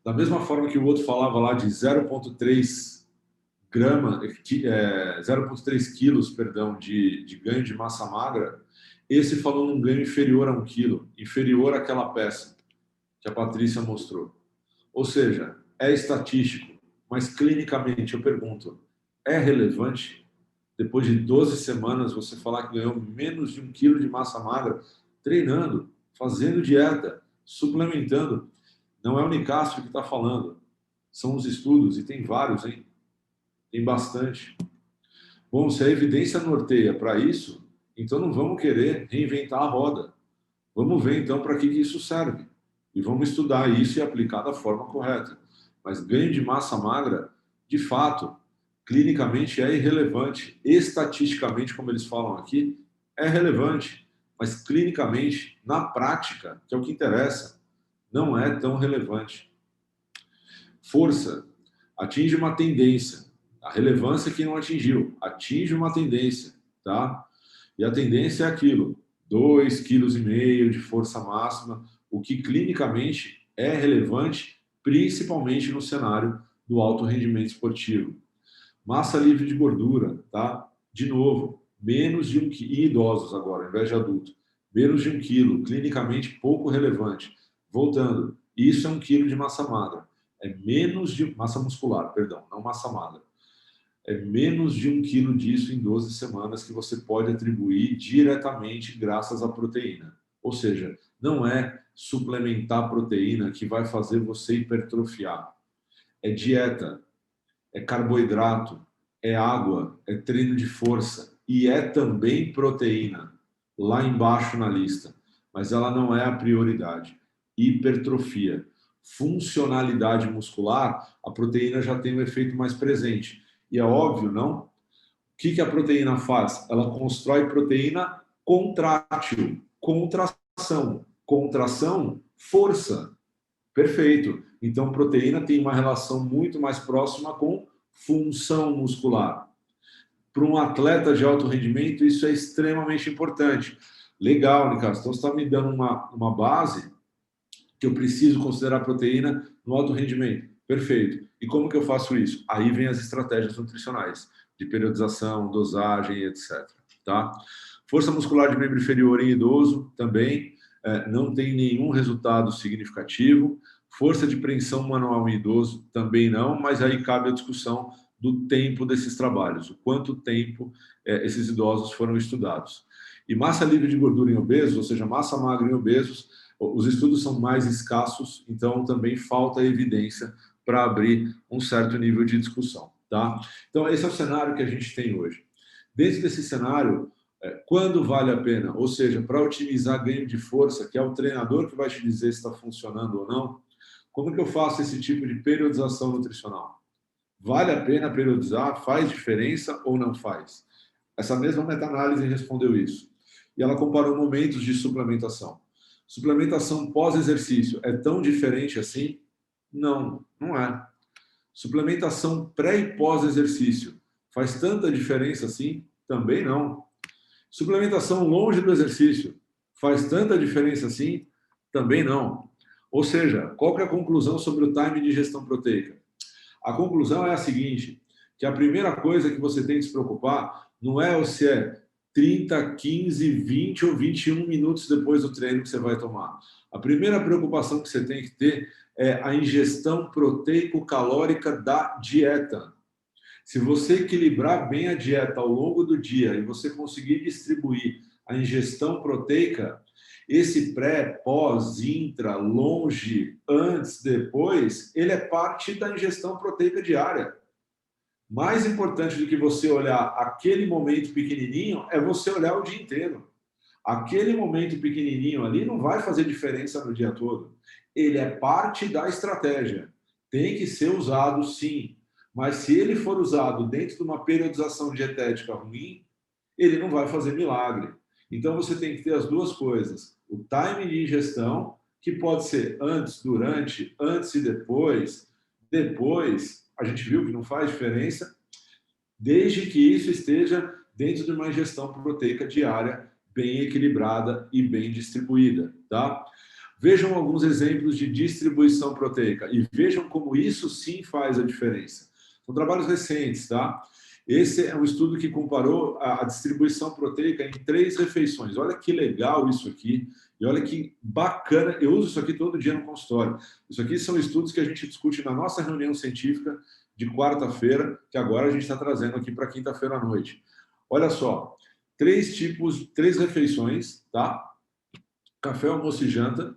da mesma forma que o outro falava lá de 0,3 quilos, perdão, de ganho de massa magra, esse falou num ganho inferior a 1 quilo, inferior àquela peça que a Patrícia mostrou. Ou seja, é estatístico, mas clinicamente, eu pergunto, é relevante? Depois de 12 semanas, você falar que ganhou menos de 1 quilo de massa magra, treinando, fazendo dieta, suplementando. Não é o Nicastro que está falando, são os estudos, e tem vários, hein? Tem bastante. Bom, se a evidência norteia para isso, então não vamos querer reinventar a roda. Vamos ver, então, para que isso serve. E vamos estudar isso e aplicar da forma correta. Mas ganho de massa magra, de fato, clinicamente é irrelevante. Estatisticamente, como eles falam aqui, é relevante. Mas clinicamente, na prática, que é o que interessa, não é tão relevante. Força atinge uma tendência. A relevância que não atingiu, atinge uma tendência, tá? E a tendência é aquilo, 2,5 kg de força máxima, o que clinicamente é relevante, principalmente no cenário do alto rendimento esportivo. Massa livre de gordura, tá? De novo, menos de 1 kg, e idosos agora, ao invés de adulto, menos de 1 kg, clinicamente pouco relevante. Voltando, isso é 1 kg de massa magra. É menos de massa muscular, perdão, não massa magra. É menos de 1 quilo disso em 12 semanas que você pode atribuir diretamente graças à proteína. Ou seja, não é suplementar proteína que vai fazer você hipertrofiar. É dieta, é carboidrato, é água, é treino de força e é também proteína, lá embaixo na lista. Mas ela não é a prioridade. Hipertrofia. Funcionalidade muscular, a proteína já tem um efeito mais presente. E é óbvio, não? O que a proteína faz? Ela constrói proteína contrátil, contração. Contração, força. Perfeito. Então, proteína tem uma relação muito mais próxima com função muscular. Para um atleta de alto rendimento, isso é extremamente importante. Legal, Nicasso. Então, você está me dando uma base que eu preciso considerar proteína no alto rendimento. Perfeito. E como que eu faço isso? Aí vem as estratégias nutricionais, de periodização, dosagem, etc. Tá? Força muscular de membro inferior em idoso também não tem nenhum resultado significativo. Força de preensão manual em idoso também não, mas aí cabe a discussão do tempo desses trabalhos, o quanto tempo esses idosos foram estudados. E massa livre de gordura em obesos, ou seja, massa magra em obesos, os estudos são mais escassos, então também falta evidência para abrir um certo nível de discussão. tá? Então, esse é o cenário que a gente tem hoje. Dentro desse cenário, quando vale a pena? Ou seja, para otimizar ganho de força, que é o treinador que vai te dizer se está funcionando ou não, como que eu faço esse tipo de periodização nutricional? Vale a pena periodizar? Faz diferença ou não faz? Essa mesma meta-análise respondeu isso. E ela comparou momentos de suplementação. Suplementação pós-exercício é tão diferente assim? Não, não é. Suplementação pré e pós-exercício faz tanta diferença assim? Também não. Suplementação longe do exercício faz tanta diferença assim? Também não. Ou seja, qual que é a conclusão sobre o time de ingestão proteica? A conclusão é a seguinte, que a primeira coisa que você tem que se preocupar não é se é 30, 15, 20 ou 21 minutos depois do treino que você vai tomar. A primeira preocupação que você tem que ter é a ingestão proteico-calórica da dieta. Se você equilibrar bem a dieta ao longo do dia e você conseguir distribuir a ingestão proteica, esse pré, pós, intra, longe, antes, depois, ele é parte da ingestão proteica diária. Mais importante do que você olhar aquele momento pequenininho é você olhar o dia inteiro. Aquele momento pequenininho ali não vai fazer diferença no dia todo. Ele é parte da estratégia. Tem que ser usado, sim. Mas se ele for usado dentro de uma periodização dietética ruim, ele não vai fazer milagre. Então você tem que ter as duas coisas. O time de ingestão, que pode ser antes, durante, antes e depois. Depois, a gente viu que não faz diferença, desde que isso esteja dentro de uma ingestão proteica diária bem equilibrada e bem distribuída, tá? Vejam alguns exemplos de distribuição proteica e vejam como isso sim faz a diferença. São trabalhos recentes, tá? Esse é um estudo que comparou a distribuição proteica em 3 refeições. Olha que legal isso aqui e olha que bacana. Eu uso isso aqui todo dia no consultório. Isso aqui são estudos que a gente discute na nossa reunião científica de quarta-feira, que agora a gente está trazendo aqui para quinta-feira à noite. Olha só, 3 refeições, tá? Café, almoço e janta.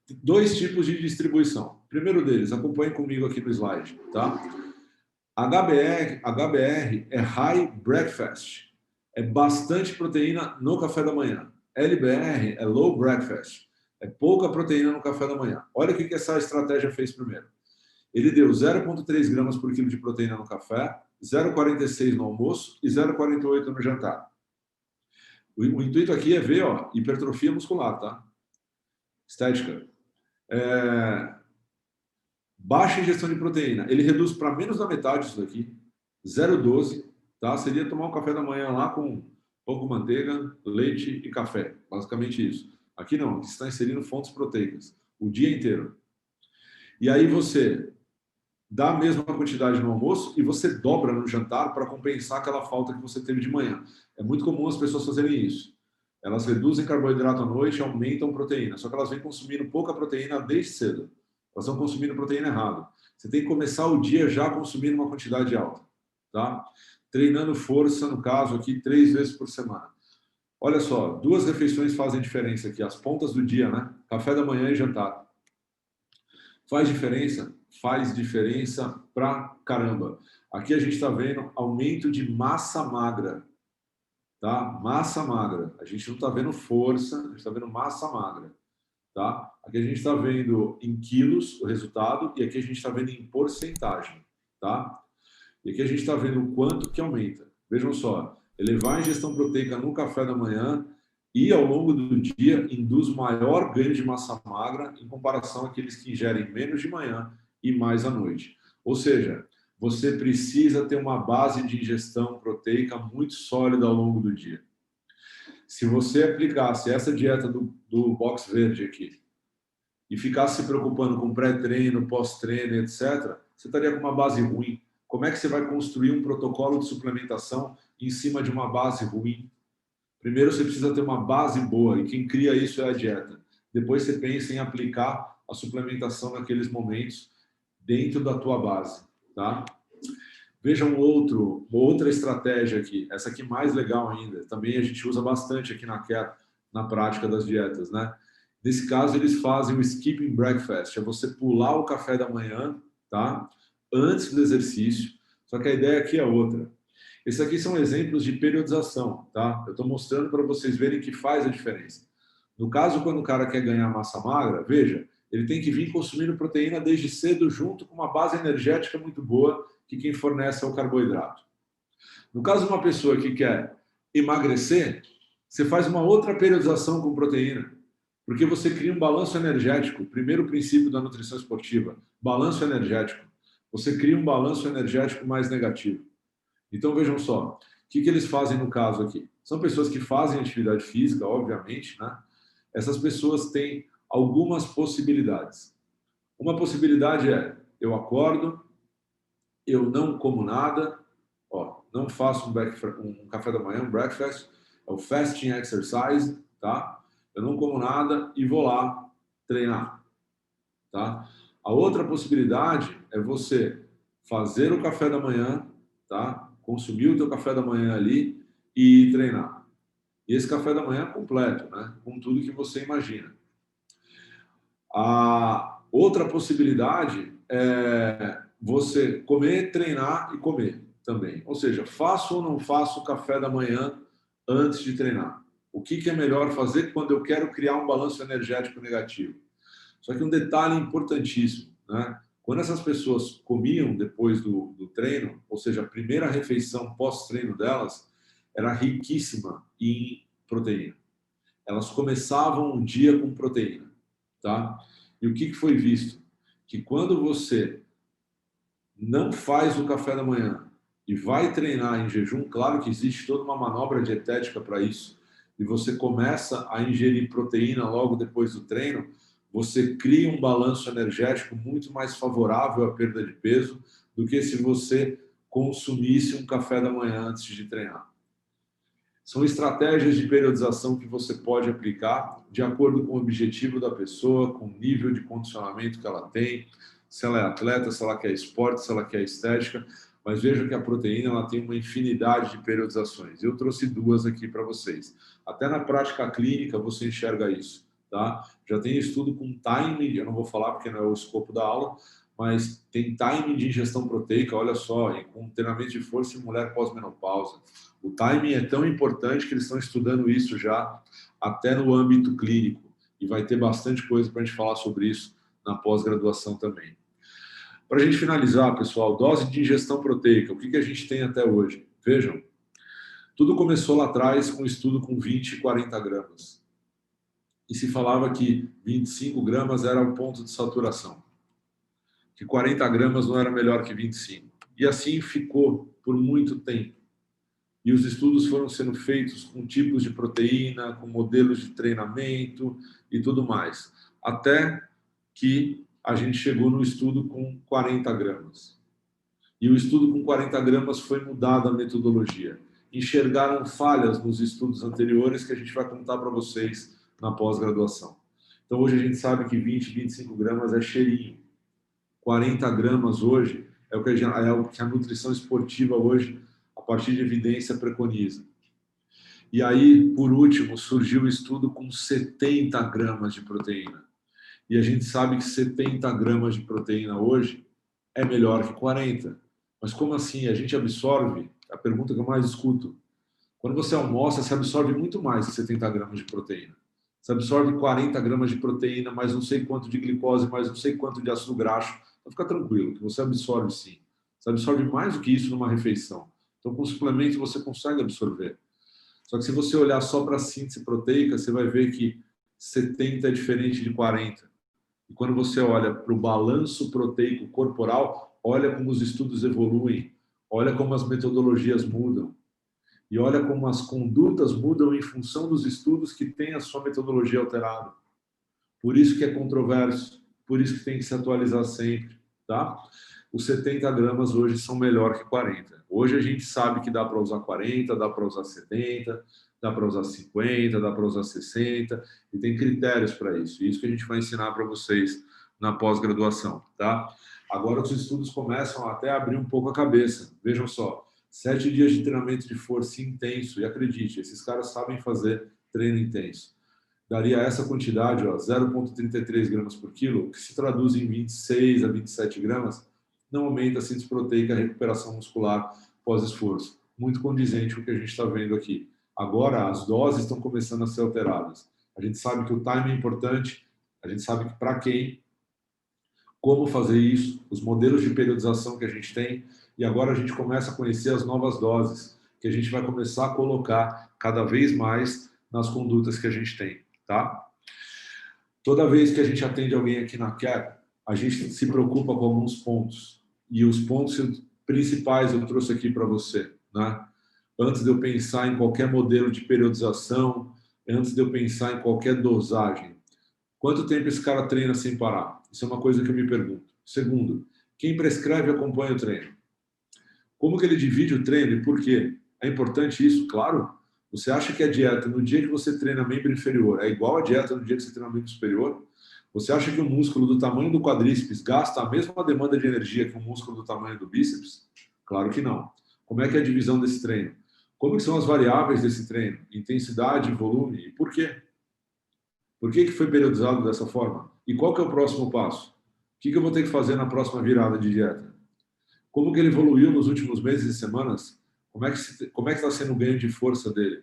2 tipos de distribuição. Primeiro deles, acompanhe comigo aqui no slide, tá? HBR é High Breakfast, é bastante proteína no café da manhã. LBR é Low Breakfast, é pouca proteína no café da manhã. Olha o que essa estratégia fez primeiro. Ele deu 0,3 gramas por quilo de proteína no café, 0,46 no almoço e 0,48 no jantar. O intuito aqui é ver, ó, hipertrofia muscular, tá? Estética. Baixa ingestão de proteína. Ele reduz para menos da metade isso daqui, 0,12, tá? Seria tomar um café da manhã lá com pouco manteiga, leite e café. Basicamente isso. Aqui não, aqui você está inserindo fontes proteicas o dia inteiro. E aí você dá a mesma quantidade no almoço e você dobra no jantar para compensar aquela falta que você teve de manhã. É muito comum as pessoas fazerem isso. Elas reduzem carboidrato à noite e aumentam proteína. Só que elas vêm consumindo pouca proteína desde cedo. Elas estão consumindo proteína errada. Você tem que começar o dia já consumindo uma quantidade alta, tá? Treinando força, no caso aqui, 3 vezes por semana. Olha só, 2 refeições fazem diferença aqui, as pontas do dia, né? Café da manhã e jantar. Faz diferença? Faz diferença pra caramba. Aqui a gente está vendo aumento de massa magra, tá? Massa magra. A gente não está vendo força, a gente está vendo massa magra. Tá? Aqui a gente está vendo em quilos o resultado e aqui a gente está vendo em porcentagem. Tá? E aqui a gente está vendo o quanto que aumenta. Vejam só, elevar a ingestão proteica no café da manhã e ao longo do dia induz maior ganho de massa magra em comparação àqueles que ingerem menos de manhã e mais à noite. Ou seja, você precisa ter uma base de ingestão proteica muito sólida ao longo do dia. Se você aplicasse essa dieta do box verde aqui e ficasse se preocupando com pré-treino, pós-treino, etc., você estaria com uma base ruim. Como é que você vai construir um protocolo de suplementação em cima de uma base ruim? Primeiro você precisa ter uma base boa e quem cria isso é a dieta. Depois você pensa em aplicar a suplementação naqueles momentos dentro da tua base, tá? Vejam outra estratégia aqui, essa aqui mais legal ainda, também a gente usa bastante aqui na prática das dietas, né? Nesse caso, eles fazem o skipping breakfast, é você pular o café da manhã, tá? Antes do exercício, Só que a ideia aqui é outra. Esses aqui são exemplos de periodização, tá? Eu estou mostrando para vocês verem que faz a diferença. No caso, quando o cara quer ganhar massa magra, veja, ele tem que vir consumindo proteína desde cedo, junto com uma base energética muito boa, que quem fornece é o carboidrato. No caso de uma pessoa que quer emagrecer, você faz uma outra periodização com proteína, porque você cria um balanço energético. Primeiro princípio da nutrição esportiva, balanço energético. Você cria um balanço energético mais negativo. Então, vejam só, o que eles fazem no caso aqui? São pessoas que fazem atividade física, obviamente, né? Essas pessoas têm algumas possibilidades. Uma possibilidade é, eu acordo, eu não como nada, ó, não faço um café da manhã, um breakfast, é o fasting exercise, tá? Eu não como nada e vou lá treinar, tá? A outra possibilidade é você fazer o café da manhã, tá? Consumir o teu café da manhã ali e ir treinar. E esse café da manhã é completo, né? Com tudo que você imagina. A outra possibilidade é você comer, treinar e comer também. Ou seja, faço ou não faço o café da manhã antes de treinar? O que é melhor fazer quando eu quero criar um balanço energético negativo? Só que um detalhe importantíssimo, né? Quando essas pessoas comiam depois do treino, ou seja, a primeira refeição pós-treino delas era riquíssima em proteína. Elas começavam o dia com proteína, tá? E o que foi visto? Que quando você não faz o café da manhã e vai treinar em jejum, claro que existe toda uma manobra dietética para isso, e você começa a ingerir proteína logo depois do treino, você cria um balanço energético muito mais favorável à perda de peso do que se você consumisse um café da manhã antes de treinar. São estratégias de periodização que você pode aplicar de acordo com o objetivo da pessoa, com o nível de condicionamento que ela tem, se ela é atleta, se ela quer esporte, se ela quer estética. Mas veja que a proteína ela tem uma infinidade de periodizações. Eu trouxe duas aqui para vocês. Até na prática clínica você enxerga isso. Tá? Já tem estudo com time, eu não vou falar porque não é o escopo da aula, mas tem time de ingestão proteica, olha só, e com treinamento de força em mulher pós-menopausa. O timing é tão importante que eles estão estudando isso já até no âmbito clínico. E vai ter bastante coisa para a gente falar sobre isso na pós-graduação também. Para a gente finalizar, pessoal, dose de ingestão proteica, o que a gente tem até hoje? Vejam, tudo começou lá atrás com um estudo com 20 e 40 gramas. E se falava que 25 gramas era o ponto de saturação. Que 40 gramas não era melhor que 25. E assim ficou por muito tempo. E os estudos foram sendo feitos com tipos de proteína, com modelos de treinamento e tudo mais. Até que a gente chegou no estudo com 40 gramas. E o estudo com 40 gramas foi mudada a metodologia. Enxergaram falhas nos estudos anteriores que a gente vai contar para vocês na pós-graduação. Então, hoje a gente sabe que 20, 25 gramas é cheirinho. 40 gramas hoje é o que a nutrição esportiva hoje, a partir de evidência, preconiza. E aí, por último, surgiu o estudo com 70 gramas de proteína. E a gente sabe que 70 gramas de proteína hoje é melhor que 40. Mas como assim? A gente absorve, a pergunta que eu mais escuto, quando você almoça, você absorve muito mais que 70 gramas de proteína. Você absorve 40 gramas de proteína, mais não sei quanto de glicose, mais não sei quanto de ácido graxo. Então fica tranquilo, que você absorve sim. Você absorve mais do que isso numa refeição. Então com suplemento você consegue absorver. Só que se você olhar só para a síntese proteica, você vai ver que 70 é diferente de 40. E quando você olha para o balanço proteico corporal, olha como os estudos evoluem, olha como as metodologias mudam. E olha como as condutas mudam em função dos estudos que têm a sua metodologia alterada. Por isso que é controverso, por isso que tem que se atualizar sempre, tá? Os 70 gramas hoje são melhor que 40. Hoje a gente sabe que dá para usar 40, dá para usar 70, dá para usar 50, dá para usar 60, e tem critérios para isso. Isso que a gente vai ensinar para vocês na pós-graduação, tá? Agora os estudos começam até a abrir um pouco a cabeça. Vejam só. 7 dias de treinamento de força intenso, e acredite, esses caras sabem fazer treino intenso. Daria essa quantidade, 0,33 gramas por quilo, que se traduz em 26 a 27 gramas, não aumenta a síntese proteica e a recuperação muscular pós-esforço. Muito condizente com o que a gente está vendo aqui. Agora, as doses estão começando a ser alteradas. A gente sabe que o time é importante, a gente sabe que para quem, como fazer isso, os modelos de periodização que a gente tem, e agora a gente começa a conhecer as novas doses, que a gente vai começar a colocar cada vez mais nas condutas que a gente tem, tá? Toda vez que a gente atende alguém aqui na Care, a gente se preocupa com alguns pontos. E os pontos principais eu trouxe aqui para você, né? Antes de eu pensar em qualquer modelo de periodização, antes de eu pensar em qualquer dosagem. Quanto tempo esse cara treina sem parar? Isso é uma coisa que eu me pergunto. Segundo, quem prescreve e acompanha o treino? Como que ele divide o treino e por quê? É importante isso? Claro. Você acha que a dieta no dia que você treina membro inferior é igual a dieta no dia que você treina membro superior? Você acha que um músculo do tamanho do quadríceps gasta a mesma demanda de energia que um músculo do tamanho do bíceps? Claro que não. Como é que é a divisão desse treino? Como que são as variáveis desse treino? Intensidade, volume e por quê? Por que foi periodizado dessa forma? E qual que é o próximo passo? O que eu vou ter que fazer na próxima virada de dieta? Como que ele evoluiu nos últimos meses e semanas? Como é que está sendo o ganho de força dele?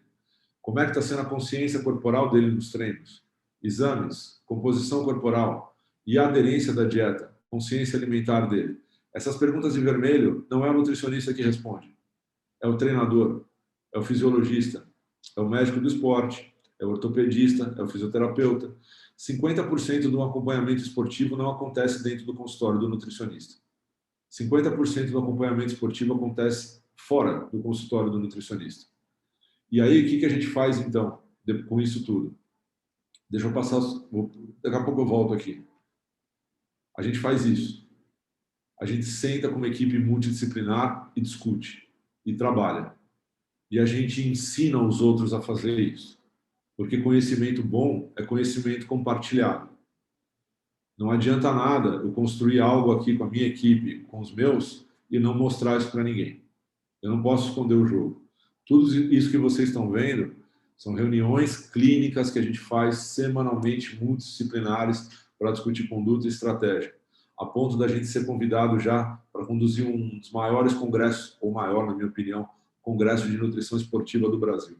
Como é que está sendo a consciência corporal dele nos treinos? Exames, composição corporal e a aderência da dieta, consciência alimentar dele. Essas perguntas em vermelho não é o nutricionista que responde. É o treinador, é o fisiologista, é o médico do esporte, é o ortopedista, é o fisioterapeuta. 50% do acompanhamento esportivo não acontece dentro do consultório do nutricionista. 50% do acompanhamento esportivo acontece fora do consultório do nutricionista. E aí, o que a gente faz, então, com isso tudo? Deixa eu passar... Daqui a pouco eu volto aqui. A gente faz isso. A gente senta com uma equipe multidisciplinar e discute. E trabalha. E a gente ensina os outros a fazer isso. Porque conhecimento bom é conhecimento compartilhado. Não adianta nada eu construir algo aqui com a minha equipe, com os meus, e não mostrar isso para ninguém. Eu não posso esconder o jogo. Tudo isso que vocês estão vendo são reuniões clínicas que a gente faz semanalmente, multidisciplinares, para discutir conduta e estratégia, a ponto da gente ser convidado já para conduzir um dos maiores congressos, ou maior, na minha opinião, congresso de nutrição esportiva do Brasil.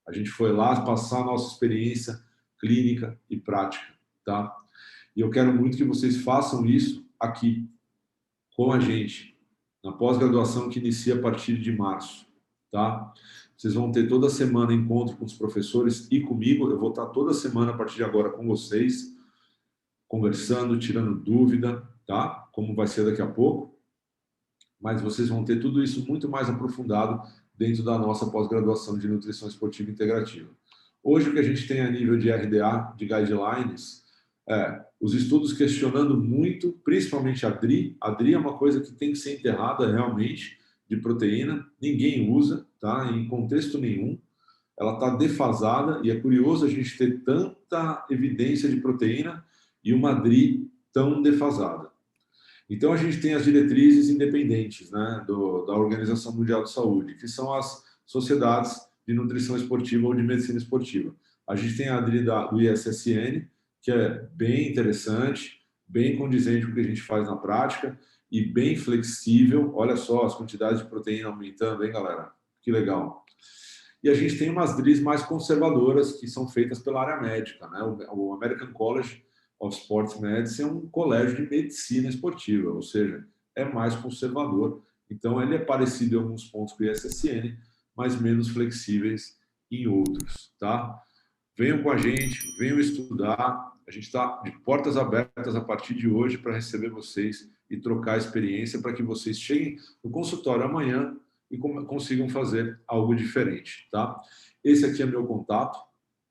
A gente foi lá passar a nossa experiência clínica e prática, tá? E eu quero muito que vocês façam isso aqui, com a gente, na pós-graduação que inicia a partir de março, tá? Vocês vão ter toda semana encontro com os professores e comigo. Eu vou estar toda semana a partir de agora com vocês, conversando, tirando dúvida, tá? Como vai ser daqui a pouco. Mas vocês vão ter tudo isso muito mais aprofundado dentro da nossa pós-graduação de nutrição esportiva integrativa. Hoje o que a gente tem a nível de RDA, de guidelines, os estudos questionando muito, principalmente a DRI. A DRI é uma coisa que tem que ser enterrada realmente, de proteína. Ninguém usa, tá? Em contexto nenhum. Ela está defasada e é curioso a gente ter tanta evidência de proteína e uma DRI tão defasada. Então, a gente tem as diretrizes independentes, né, da Organização Mundial de Saúde, que são as sociedades de nutrição esportiva ou de medicina esportiva. A gente tem a DRI do ISSN, que é bem interessante, bem condizente com o que a gente faz na prática e bem flexível. Olha só as quantidades de proteína aumentando, hein, galera? Que legal. E a gente tem umas DRIs mais conservadoras que são feitas pela área médica, né? O American College of Sports Medicine é um colégio de medicina esportiva, ou seja, é mais conservador. Então, ele é parecido em alguns pontos com o ISSN, mas menos flexíveis em outros, tá? Venham com a gente, venham estudar. A gente está de portas abertas a partir de hoje para receber vocês e trocar experiência para que vocês cheguem no consultório amanhã e consigam fazer algo diferente, tá? Esse aqui é meu contato,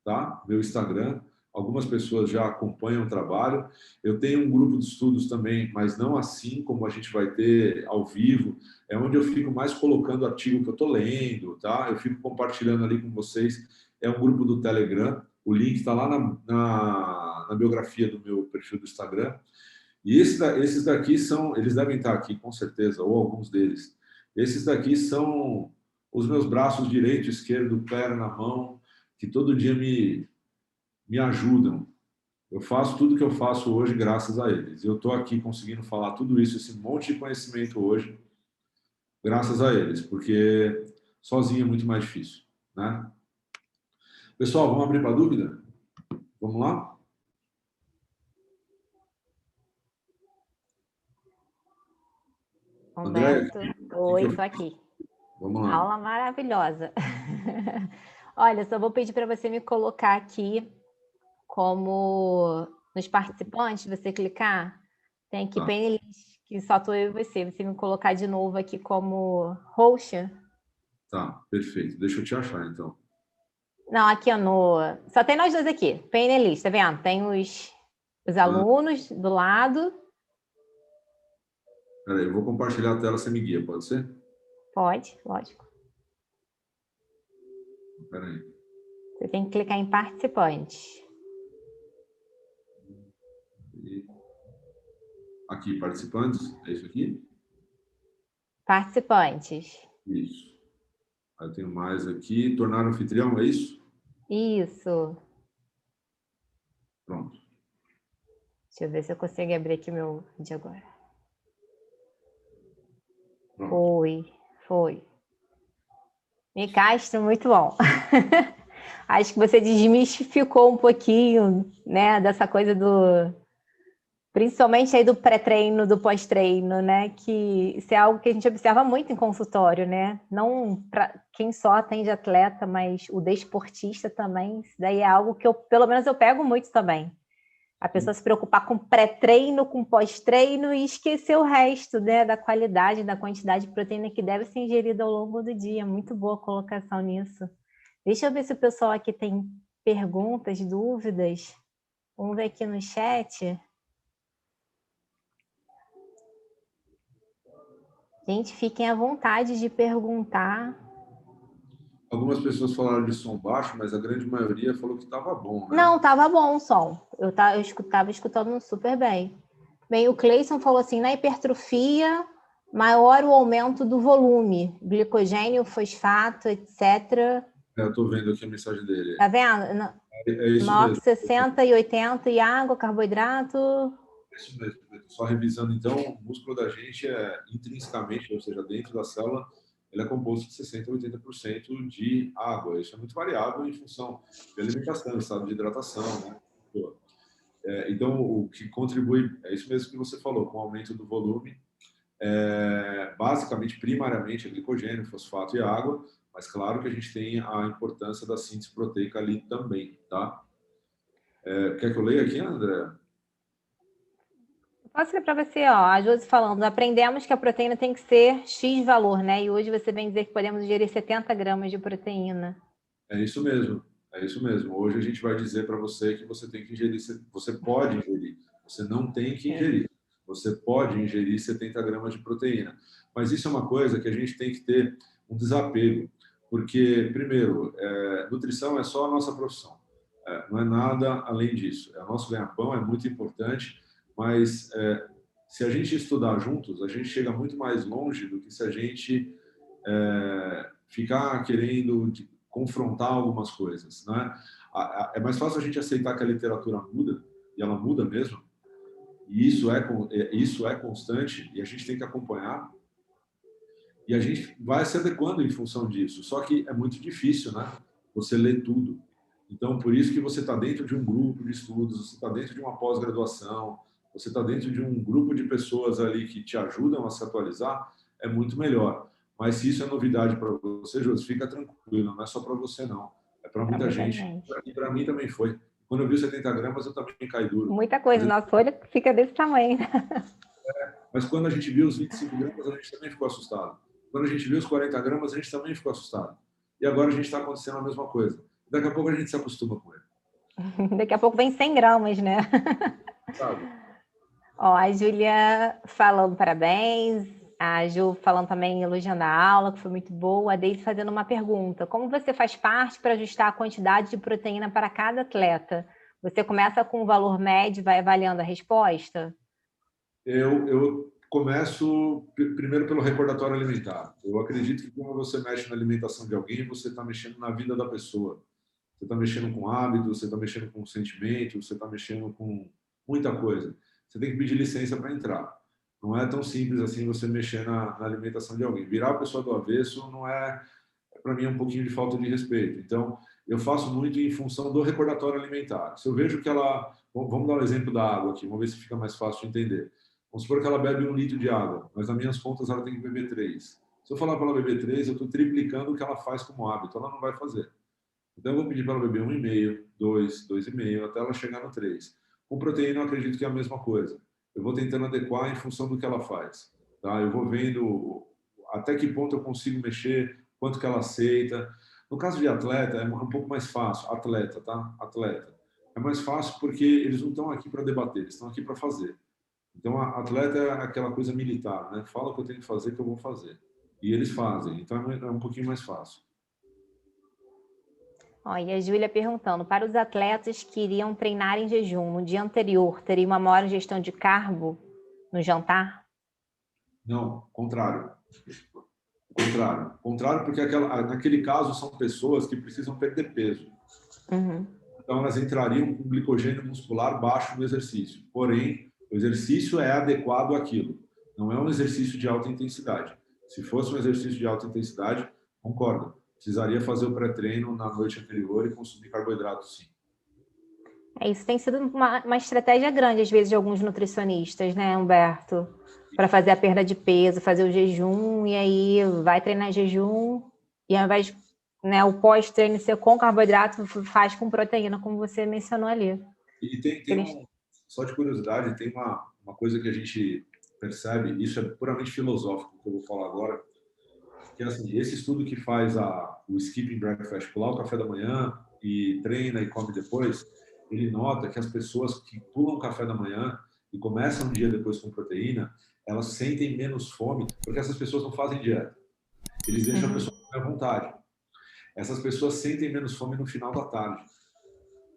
tá? Meu Instagram. Algumas pessoas já acompanham o trabalho. Eu tenho um grupo de estudos também, mas não assim como a gente vai ter ao vivo. É onde eu fico mais colocando artigo que eu estou lendo, tá? Eu fico compartilhando ali com vocês. É um grupo do Telegram. O link está lá na biografia do meu perfil do Instagram. E esses daqui são... Eles devem estar aqui, com certeza, ou alguns deles. Esses daqui são os meus braços direito, esquerdo, pé na mão, que todo dia me ajudam. Eu faço tudo que eu faço hoje graças a eles. Eu estou aqui conseguindo falar tudo isso, esse monte de conhecimento hoje, graças a eles, porque sozinho é muito mais difícil, né? Pessoal, vamos abrir para dúvida? Vamos lá? Andréia, Humberto, o que oi, eu tô faço? aqui. Vamos lá. Aula maravilhosa. Olha, só vou pedir para você me colocar aqui como nos participantes, você clicar, tem aqui Tá, painelist, que só tô eu e você. Você me colocar de novo aqui como host. tá, perfeito. Deixa eu te achar, então. Não, aqui ó, no. Só tem nós dois aqui. Painelist, tá vendo? Tem os Ah, alunos do lado. peraí, eu vou compartilhar a tela, você me guia, pode ser? Pode, lógico. Peraí. Você tem que clicar em participantes. E aqui, participantes, é isso aqui? Participantes. Isso. Aí eu tenho mais aqui, tornar anfitrião, é isso? Isso. Pronto. Deixa eu ver se eu consigo abrir aqui meu vídeo agora. Pronto. Foi. Me Castro, muito bom. Acho que você desmistificou um pouquinho, né, dessa coisa do, principalmente aí do pré-treino, do pós-treino, né, que isso é algo que a gente observa muito em consultório, né, não para quem só atende atleta, mas o desportista também, isso daí é algo que eu, pelo menos eu pego muito também. A pessoa se preocupar com pré-treino, com pós-treino e esquecer o resto, né, da qualidade, da quantidade de proteína que deve ser ingerida ao longo do dia. Muito boa colocação nisso. Deixa eu ver se o pessoal aqui tem perguntas, dúvidas. Vamos ver aqui no chat. Gente, fiquem à vontade de perguntar. Algumas pessoas falaram de som baixo, mas a grande maioria falou que estava bom, né? Não, estava bom o som. Eu estava escutando super bem. Bem, o Cleison falou assim, na hipertrofia, maior o aumento do volume, glicogênio, fosfato, etc. Eu estou vendo aqui a mensagem dele. Tá vendo? É isso Maior que mesmo. 60 e 80 e água, carboidrato. É isso mesmo. Só revisando, então, o músculo da gente é intrinsecamente, ou seja, dentro da célula, ele é composto de 60% a 80% de água. Isso é muito variável em função de alimentação, estado de hidratação, né? Então, o que contribui, é isso mesmo que você falou, com o aumento do volume, basicamente, primariamente, é glicogênio, fosfato e água, mas claro que a gente tem a importância da síntese proteica ali também, tá? Quer que eu leia aqui, André? Posso ler para você, ó, a Josi falando, aprendemos que a proteína tem que ser X valor, né? E hoje você vem dizer que podemos ingerir 70 gramas de proteína. É isso mesmo, é isso mesmo. Hoje a gente vai dizer para você que você tem que ingerir, você pode ingerir, você não tem que ingerir. Você pode ingerir 70 gramas de proteína. Mas isso é uma coisa que a gente tem que ter um desapego, porque, primeiro, nutrição é só a nossa profissão. Não é nada além disso. O nosso ganha-pão é muito importante, mas se a gente estudar juntos, a gente chega muito mais longe do que se a gente ficar querendo confrontar algumas coisas, né? É mais fácil a gente aceitar que a literatura muda, e ela muda mesmo, e isso é constante, e a gente tem que acompanhar, e a gente vai se adequando em função disso. Só que é muito difícil, né? Você ler tudo. Então, por isso que você está dentro de um grupo de estudos, você está dentro de uma pós-graduação, você está dentro de um grupo de pessoas ali que te ajudam a se atualizar, é muito melhor. Mas se isso é novidade para você, Josi, fica tranquilo, não é só para você, não. É para muita gente. E para mim também foi. Quando eu vi 70 gramas, eu também caí duro. Muita coisa, nosso olho fica desse tamanho. Mas quando a gente viu os 25 gramas, a gente também ficou assustado. Quando a gente viu os 40 gramas, a gente também ficou assustado. E agora a gente está acontecendo a mesma coisa. Daqui a pouco a gente se acostuma com ele. Daqui a pouco vem 100 gramas, né? Sabe? Ó, a Júlia falando parabéns, a Ju falando também, elogiando a aula, que foi muito boa, a Deise fazendo uma pergunta. Como você faz parte para ajustar a quantidade de proteína para cada atleta? Você começa com o valor médio e vai avaliando a resposta? Eu começo primeiro pelo recordatório alimentar. Eu acredito que quando você mexe na alimentação de alguém, você está mexendo na vida da pessoa. Você está mexendo com hábitos, você está mexendo com sentimentos, você está mexendo com muita coisa. Você tem que pedir licença para entrar. Não é tão simples assim você mexer na alimentação de alguém. Virar a pessoa do avesso não é, para mim, é um pouquinho de falta de respeito. Então, eu faço muito em função do recordatório alimentar. Se eu vejo que ela... Vamos dar um exemplo da água aqui, vamos ver se fica mais fácil de entender. Vamos supor que ela bebe 1 litro de água, mas nas minhas contas ela tem que beber 3. Se eu falar para ela beber 3, eu estou triplicando o que ela faz como hábito. Ela não vai fazer. Então, eu vou pedir para ela beber 1,5, 2, 2,5, até ela chegar no 3. Com proteína, eu acredito que é a mesma coisa. Eu vou tentando adequar em função do que ela faz. Tá? Eu vou vendo até que ponto eu consigo mexer, quanto que ela aceita. No caso de atleta, é um pouco mais fácil. Atleta, tá? Atleta. É mais fácil porque eles não estão aqui para debater, eles estão aqui para fazer. Então, a atleta é aquela coisa militar, né? Fala o que eu tenho que fazer, que eu vou fazer. E eles fazem. Então, é um pouquinho mais fácil. Ó, e a Júlia perguntando, para os atletas que iriam treinar em jejum no dia anterior, teria uma maior ingestão de carbo no jantar? Não, contrário. Contrário. Contrário porque naquele caso são pessoas que precisam perder peso. Uhum. Então, elas entrariam com glicogênio muscular baixo no exercício. Porém, o exercício é adequado àquilo. Não é um exercício de alta intensidade. Se fosse um exercício de alta intensidade, concordo. Precisaria fazer o pré-treino na noite anterior e consumir carboidrato, sim. Isso tem sido uma estratégia grande, às vezes, de alguns nutricionistas, né, Humberto? Para fazer a perda de peso, fazer o jejum, e aí vai treinar em jejum, e ao invés de, né, o pós-treino ser com carboidrato, faz com proteína, como você mencionou ali. E só de curiosidade, tem uma coisa que a gente percebe, isso é puramente filosófico, que eu vou falar agora, que é assim, esse estudo que faz o skipping breakfast, pular o café da manhã e treina e come depois, ele nota que as pessoas que pulam o café da manhã e começam o dia depois com proteína, elas sentem menos fome, porque essas pessoas não fazem dieta. Eles deixam a pessoa comer à vontade. Essas pessoas sentem menos fome no final da tarde.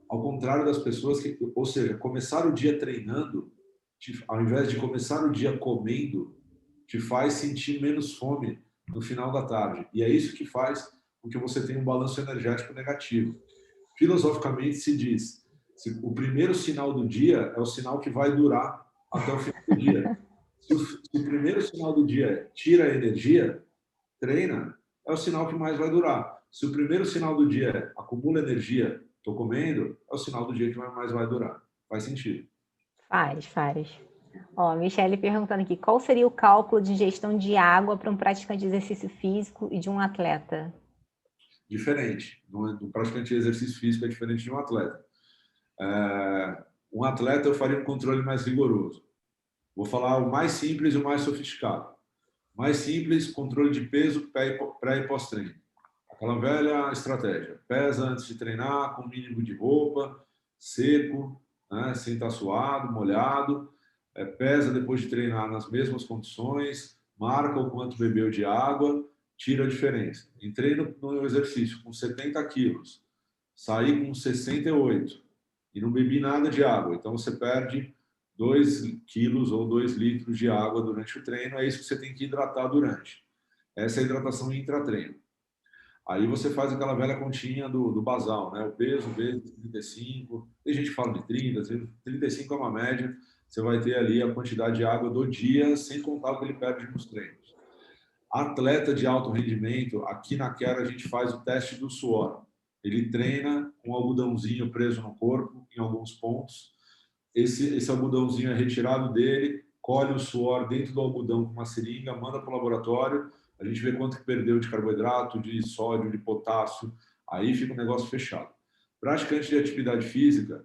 Ao contrário das pessoas que, ou seja, começar o dia treinando, ao invés de começar o dia comendo, te faz sentir menos fome no final da tarde. E é isso que faz com que você tenha um balanço energético negativo. Filosoficamente se diz, o primeiro sinal do dia é o sinal que vai durar até o final do dia. Se o primeiro sinal do dia tira a energia, treina, é o sinal que mais vai durar. Se o primeiro sinal do dia é acumula energia, estou comendo, é o sinal do dia que mais vai durar. Faz sentido. Faz. Ó, Michele perguntando aqui, qual seria o cálculo de ingestão de água para um praticante de exercício físico e de um atleta? Diferente. Um praticante de exercício físico é diferente de um atleta. Um atleta eu faria um controle mais rigoroso. Vou falar o mais simples e o mais sofisticado. Mais simples, controle de peso pré e pós-treino. Aquela velha estratégia. Pesa antes de treinar, com mínimo de roupa, seco, né, sem estar suado, molhado. Pesa depois de treinar nas mesmas condições, marca o quanto bebeu de água, tira a diferença. Entrei no exercício com 70 quilos, saí com 68 e não bebi nada de água. Então, você perde 2 quilos ou 2 litros de água durante o treino. É isso que você tem que hidratar durante. Essa é a hidratação intra-treino. Aí você faz aquela velha continha do basal, né? O peso vezes 35, tem gente que fala de 30, 35 é uma média, você vai ter ali a quantidade de água do dia, sem contar o que ele perde nos treinos. Atleta de alto rendimento, aqui na Quero a gente faz o teste do suor. Ele treina com um algodãozinho preso no corpo, em alguns pontos. Esse algodãozinho é retirado dele, colhe o suor dentro do algodão com uma seringa, manda para o laboratório, a gente vê quanto que perdeu de carboidrato, de sódio, de potássio, aí fica um negócio fechado. Praticante de atividade física,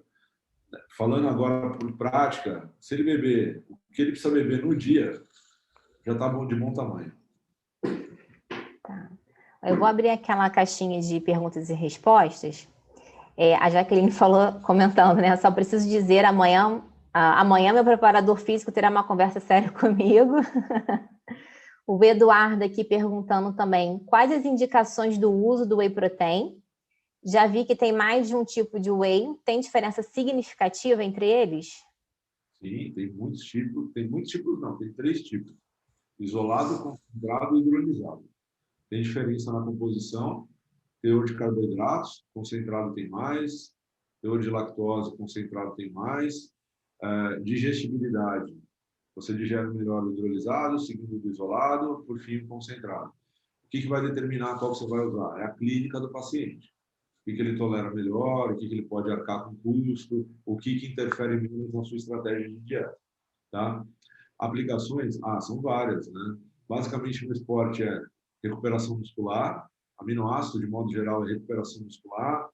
falando agora por prática, se ele beber o que ele precisa beber no dia, já está de bom tamanho. Tá. Eu vou abrir aquela caixinha de perguntas e respostas. A Jaqueline falou, comentando, né? Só preciso dizer, amanhã meu preparador físico terá uma conversa séria comigo. O Eduardo aqui perguntando também, quais as indicações do uso do Whey Protein? Já vi que tem mais de um tipo de Whey. Tem diferença significativa entre eles? Sim, tem muitos tipos não, tem 3 tipos. Isolado, concentrado e hidrolisado. Tem diferença na composição, Teor de carboidratos, concentrado tem mais. Teor de lactose, concentrado tem mais. Digestibilidade. Você digere melhor o hidrolisado, seguindo do isolado, por fim o concentrado. O que vai determinar qual você vai usar? É a clínica do paciente. O que ele tolera melhor, o que ele pode arcar com custo, o que interfere menos na sua estratégia de dieta. Tá? Aplicações? São várias, né? Basicamente, no esporte é recuperação muscular, aminoácido, de modo geral, é recuperação muscular.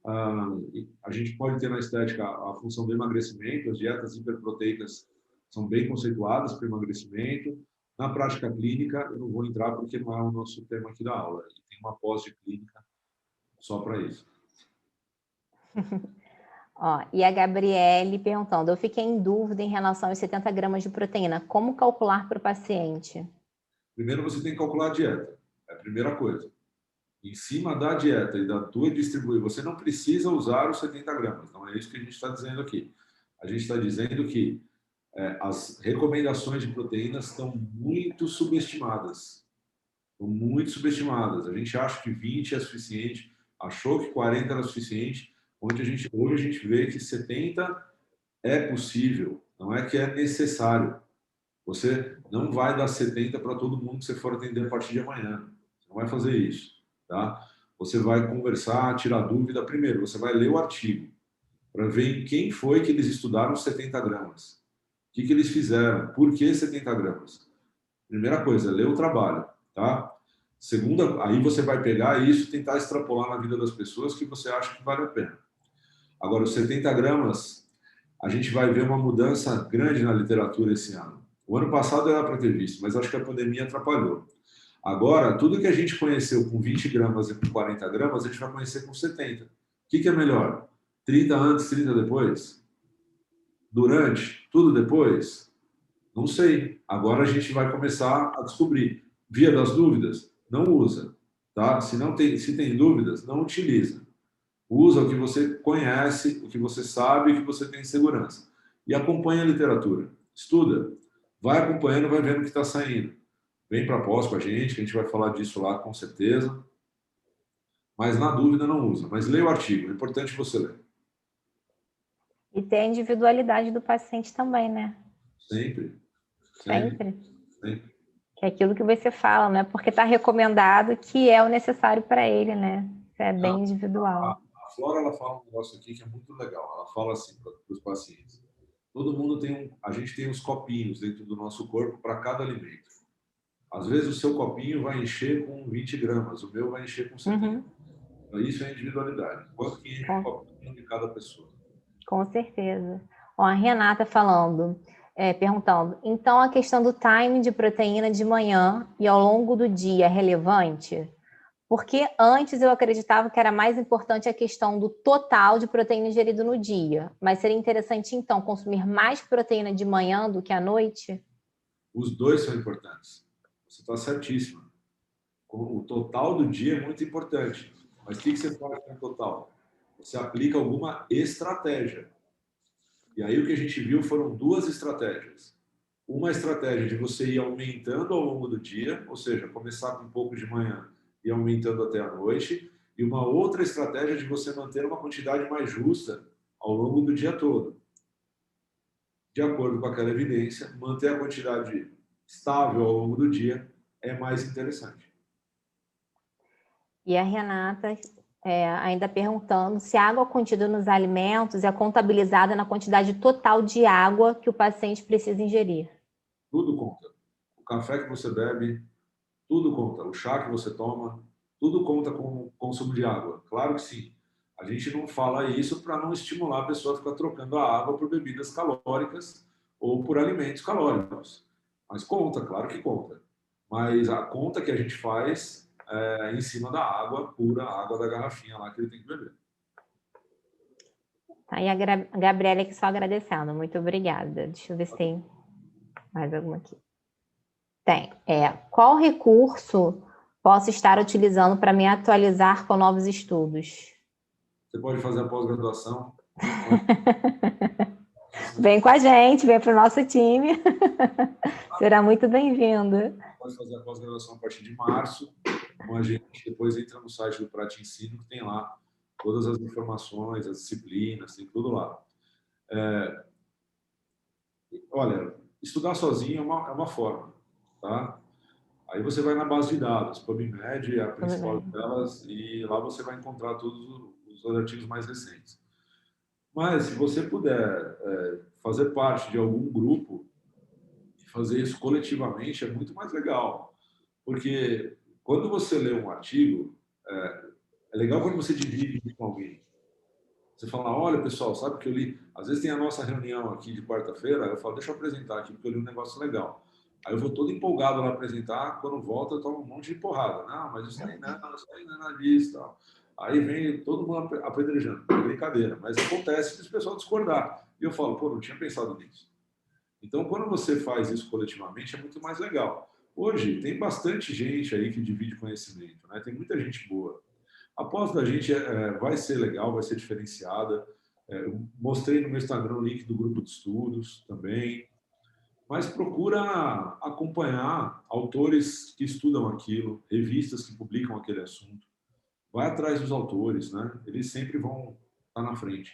A gente pode ter na estética a função do emagrecimento, as dietas hiperproteicas são bem conceituadas para emagrecimento. Na prática clínica, eu não vou entrar porque não é o nosso tema aqui da aula. Tem uma pós de clínica só para isso. E a Gabriele perguntando, eu fiquei em dúvida em relação aos 70 gramas de proteína. Como calcular para o paciente? Primeiro você tem que calcular a dieta. É a primeira coisa. Em cima da dieta e da tua distribuir, você não precisa usar os 70 gramas. Não é isso que a gente está dizendo aqui. A gente está dizendo que as recomendações de proteínas estão muito subestimadas. Estão muito subestimadas. A gente acha que 20 é suficiente, achou que 40 era suficiente. Hoje a gente vê que 70 é possível, não é que é necessário. Você não vai dar 70 para todo mundo que você for atender a partir de amanhã. Você não vai fazer isso. Tá? Você vai conversar, tirar dúvida. Primeiro, você vai ler o artigo para ver em quem foi que eles estudaram os 70 gramas. O que eles fizeram? Por que 70 gramas? Primeira coisa, ler o trabalho. Tá? Segunda, aí você vai pegar isso e tentar extrapolar na vida das pessoas que você acha que vale a pena. Agora, os 70 gramas, a gente vai ver uma mudança grande na literatura esse ano. O ano passado era para ter visto, mas acho que a pandemia atrapalhou. Agora, tudo que a gente conheceu com 20 gramas e com 40 gramas, a gente vai conhecer com 70. O que é melhor? 30 antes, 30 depois? Durante? Tudo depois? Não sei. Agora a gente vai começar a descobrir. Via das dúvidas? Não usa. Tá? Se tem dúvidas, não utiliza. Usa o que você conhece, o que você sabe, o que você tem segurança. E acompanha a literatura. Estuda. Vai acompanhando, vai vendo o que está saindo. Vem para pós com a gente, que a gente vai falar disso lá com certeza. Mas na dúvida não usa. Mas leia o artigo, é importante você ler. E tem a individualidade do paciente também, né? Sempre. Que é aquilo que você fala, né? Porque está recomendado que é o necessário para ele, né? Isso é bem individual. A Flora, ela fala um negócio aqui que é muito legal. Ela fala assim para os pacientes. Todo mundo a gente tem uns copinhos dentro do nosso corpo para cada alimento. Às vezes o seu copinho vai encher com 20 gramas, o meu vai encher com 70. Então, isso é individualidade. Quanto que enche o copinho de cada pessoa? Com certeza. A Renata perguntando, então a questão do timing de proteína de manhã e ao longo do dia é relevante? Porque antes eu acreditava que era mais importante a questão do total de proteína ingerido no dia. Mas seria interessante, então, consumir mais proteína de manhã do que à noite? Os dois são importantes. Você está certíssima. O total do dia é muito importante. Mas o que você faz com o total? Você aplica alguma estratégia. E aí o que a gente viu foram duas estratégias. Uma estratégia de você ir aumentando ao longo do dia, ou seja, começar com um pouco de manhã e aumentando até a noite. E uma outra estratégia de você manter uma quantidade mais justa ao longo do dia todo. De acordo com aquela evidência, manter a quantidade estável ao longo do dia é mais interessante. E a Renata ainda perguntando se a água contida nos alimentos é contabilizada na quantidade total de água que o paciente precisa ingerir. Tudo conta. O café que você bebe, tudo conta. O chá que você toma, tudo conta com o consumo de água. Claro que sim. A gente não fala isso para não estimular a pessoa a ficar trocando a água por bebidas calóricas ou por alimentos calóricos. Mas conta, claro que conta. Mas a conta que a gente faz é em cima da água pura, a água da garrafinha lá que ele tem que beber. Tá, e a Gabriela aqui só agradecendo. Muito obrigada. Deixa eu ver se tem mais alguma aqui. Tem. Qual recurso posso estar utilizando para me atualizar com novos estudos? Você pode fazer a pós-graduação. Vem com a gente, vem para o nosso time. Será muito bem-vindo. Pode fazer a pós-graduação a partir de março. Então, a gente depois entra no site do Prati Ensino, que tem lá todas as informações, as disciplinas, tem tudo lá. Olha, estudar sozinho é uma forma, tá? Aí você vai na base de dados, PubMed é a principal delas, e lá você vai encontrar todos os artigos mais recentes. Mas, se você puder fazer parte de algum grupo e fazer isso coletivamente, é muito mais legal. Porque quando você lê um artigo, é legal quando você divide com alguém. Você fala, olha, pessoal, sabe o que eu li? Às vezes tem a nossa reunião aqui de quarta-feira, eu falo, deixa eu apresentar aqui, porque eu li um negócio legal. Aí eu vou todo empolgado lá apresentar, quando volta eu tomo um monte de porrada. Não, mas isso aí não, isso aí não é nada disso, tal. Aí vem todo mundo apedrejando, é brincadeira. Mas acontece de o pessoal discordar. E eu falo, pô, não tinha pensado nisso. Então, quando você faz isso coletivamente, é muito mais legal. Hoje, tem bastante gente aí que divide conhecimento, né? Tem muita gente boa. A pós da gente vai ser legal, vai ser diferenciada. Eu mostrei no meu Instagram o link do grupo de estudos também. Mas procura acompanhar autores que estudam aquilo, revistas que publicam aquele assunto. Vai atrás dos autores, né? Eles sempre vão estar na frente.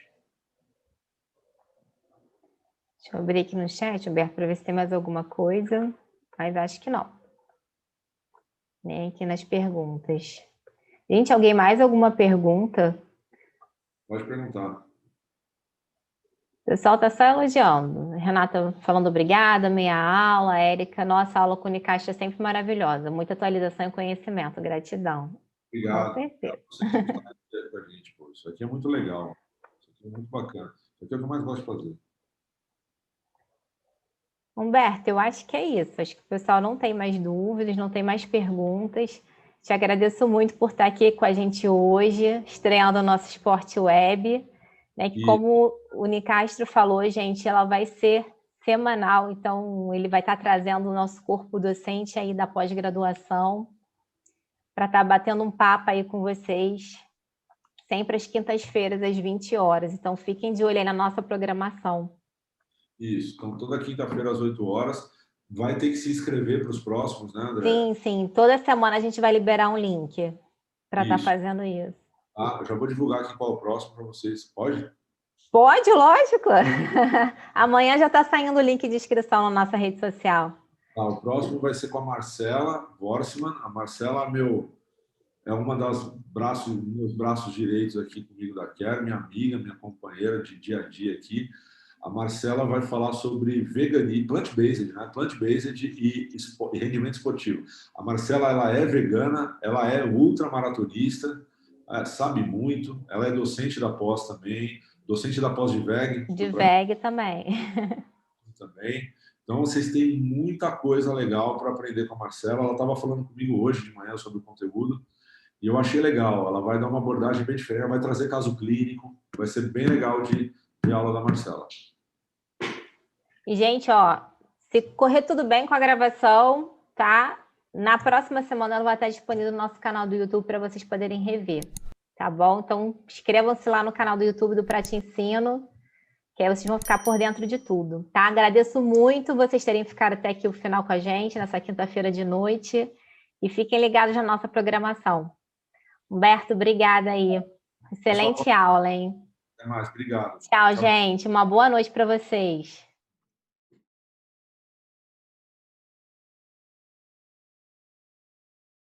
Deixa eu abrir aqui no chat, Humberto, para ver se tem mais alguma coisa. Mas acho que não. Nem aqui nas perguntas. Gente, alguém mais alguma pergunta? Pode perguntar. O pessoal está só elogiando. Renata falando obrigada, meia aula. Érica, nossa aula com o Unicast é sempre maravilhosa. Muita atualização e conhecimento. Gratidão. Obrigado. Com certeza. Você que está com a gente, pô. Isso aqui é muito legal. Isso aqui é muito bacana. Isso aqui é o que eu mais gosto de fazer. Humberto, eu acho que é isso. Acho que o pessoal não tem mais dúvidas, não tem mais perguntas. Te agradeço muito por estar aqui com a gente hoje, estreando o nosso Esporte Web. Né, que como o Nicastro falou, gente, ela vai ser semanal, então ele vai estar trazendo o nosso corpo docente aí da pós-graduação para estar batendo um papo aí com vocês, sempre às quintas-feiras, às 20 horas. Então fiquem de olho aí na nossa programação. Isso, então toda quinta-feira às 8 horas. Vai ter que se inscrever para os próximos, né, André? Sim, sim. Toda semana a gente vai liberar um link para estar fazendo isso. Ah, eu já vou divulgar aqui qual é o próximo para vocês. Pode? Pode, lógico. Amanhã já está saindo o link de inscrição na nossa rede social. Ah, o próximo vai ser com a Marcela Worstmann. A Marcela é uma das meus braços direitos aqui comigo da Care, minha amiga, minha companheira de dia a dia aqui. A Marcela vai falar sobre veganismo, plant-based, né? Plant-based e rendimento esportivo. A Marcela, ela é vegana, ela é ultramaratonista, sabe muito, ela é docente da pós também, docente da pós de VEG. De VEG também. Também. Então, vocês têm muita coisa legal para aprender com a Marcela. Ela estava falando comigo hoje de manhã sobre o conteúdo e eu achei legal. Ela vai dar uma abordagem bem diferente, ela vai trazer caso clínico, vai ser bem legal de aula da Marcela. E, gente, ó, se correr tudo bem com a gravação, tá? Na próxima semana ela vai estar disponível no nosso canal do YouTube para vocês poderem rever, tá bom? Então, inscrevam-se lá no canal do YouTube do Prati Ensino, que aí vocês vão ficar por dentro de tudo, tá? Agradeço muito vocês terem ficado até aqui o final com a gente, nessa quinta-feira de noite, e fiquem ligados na nossa programação. Humberto, obrigada aí. Excelente aula, hein? Até mais, obrigado. Tchau, gente. Uma boa noite para vocês.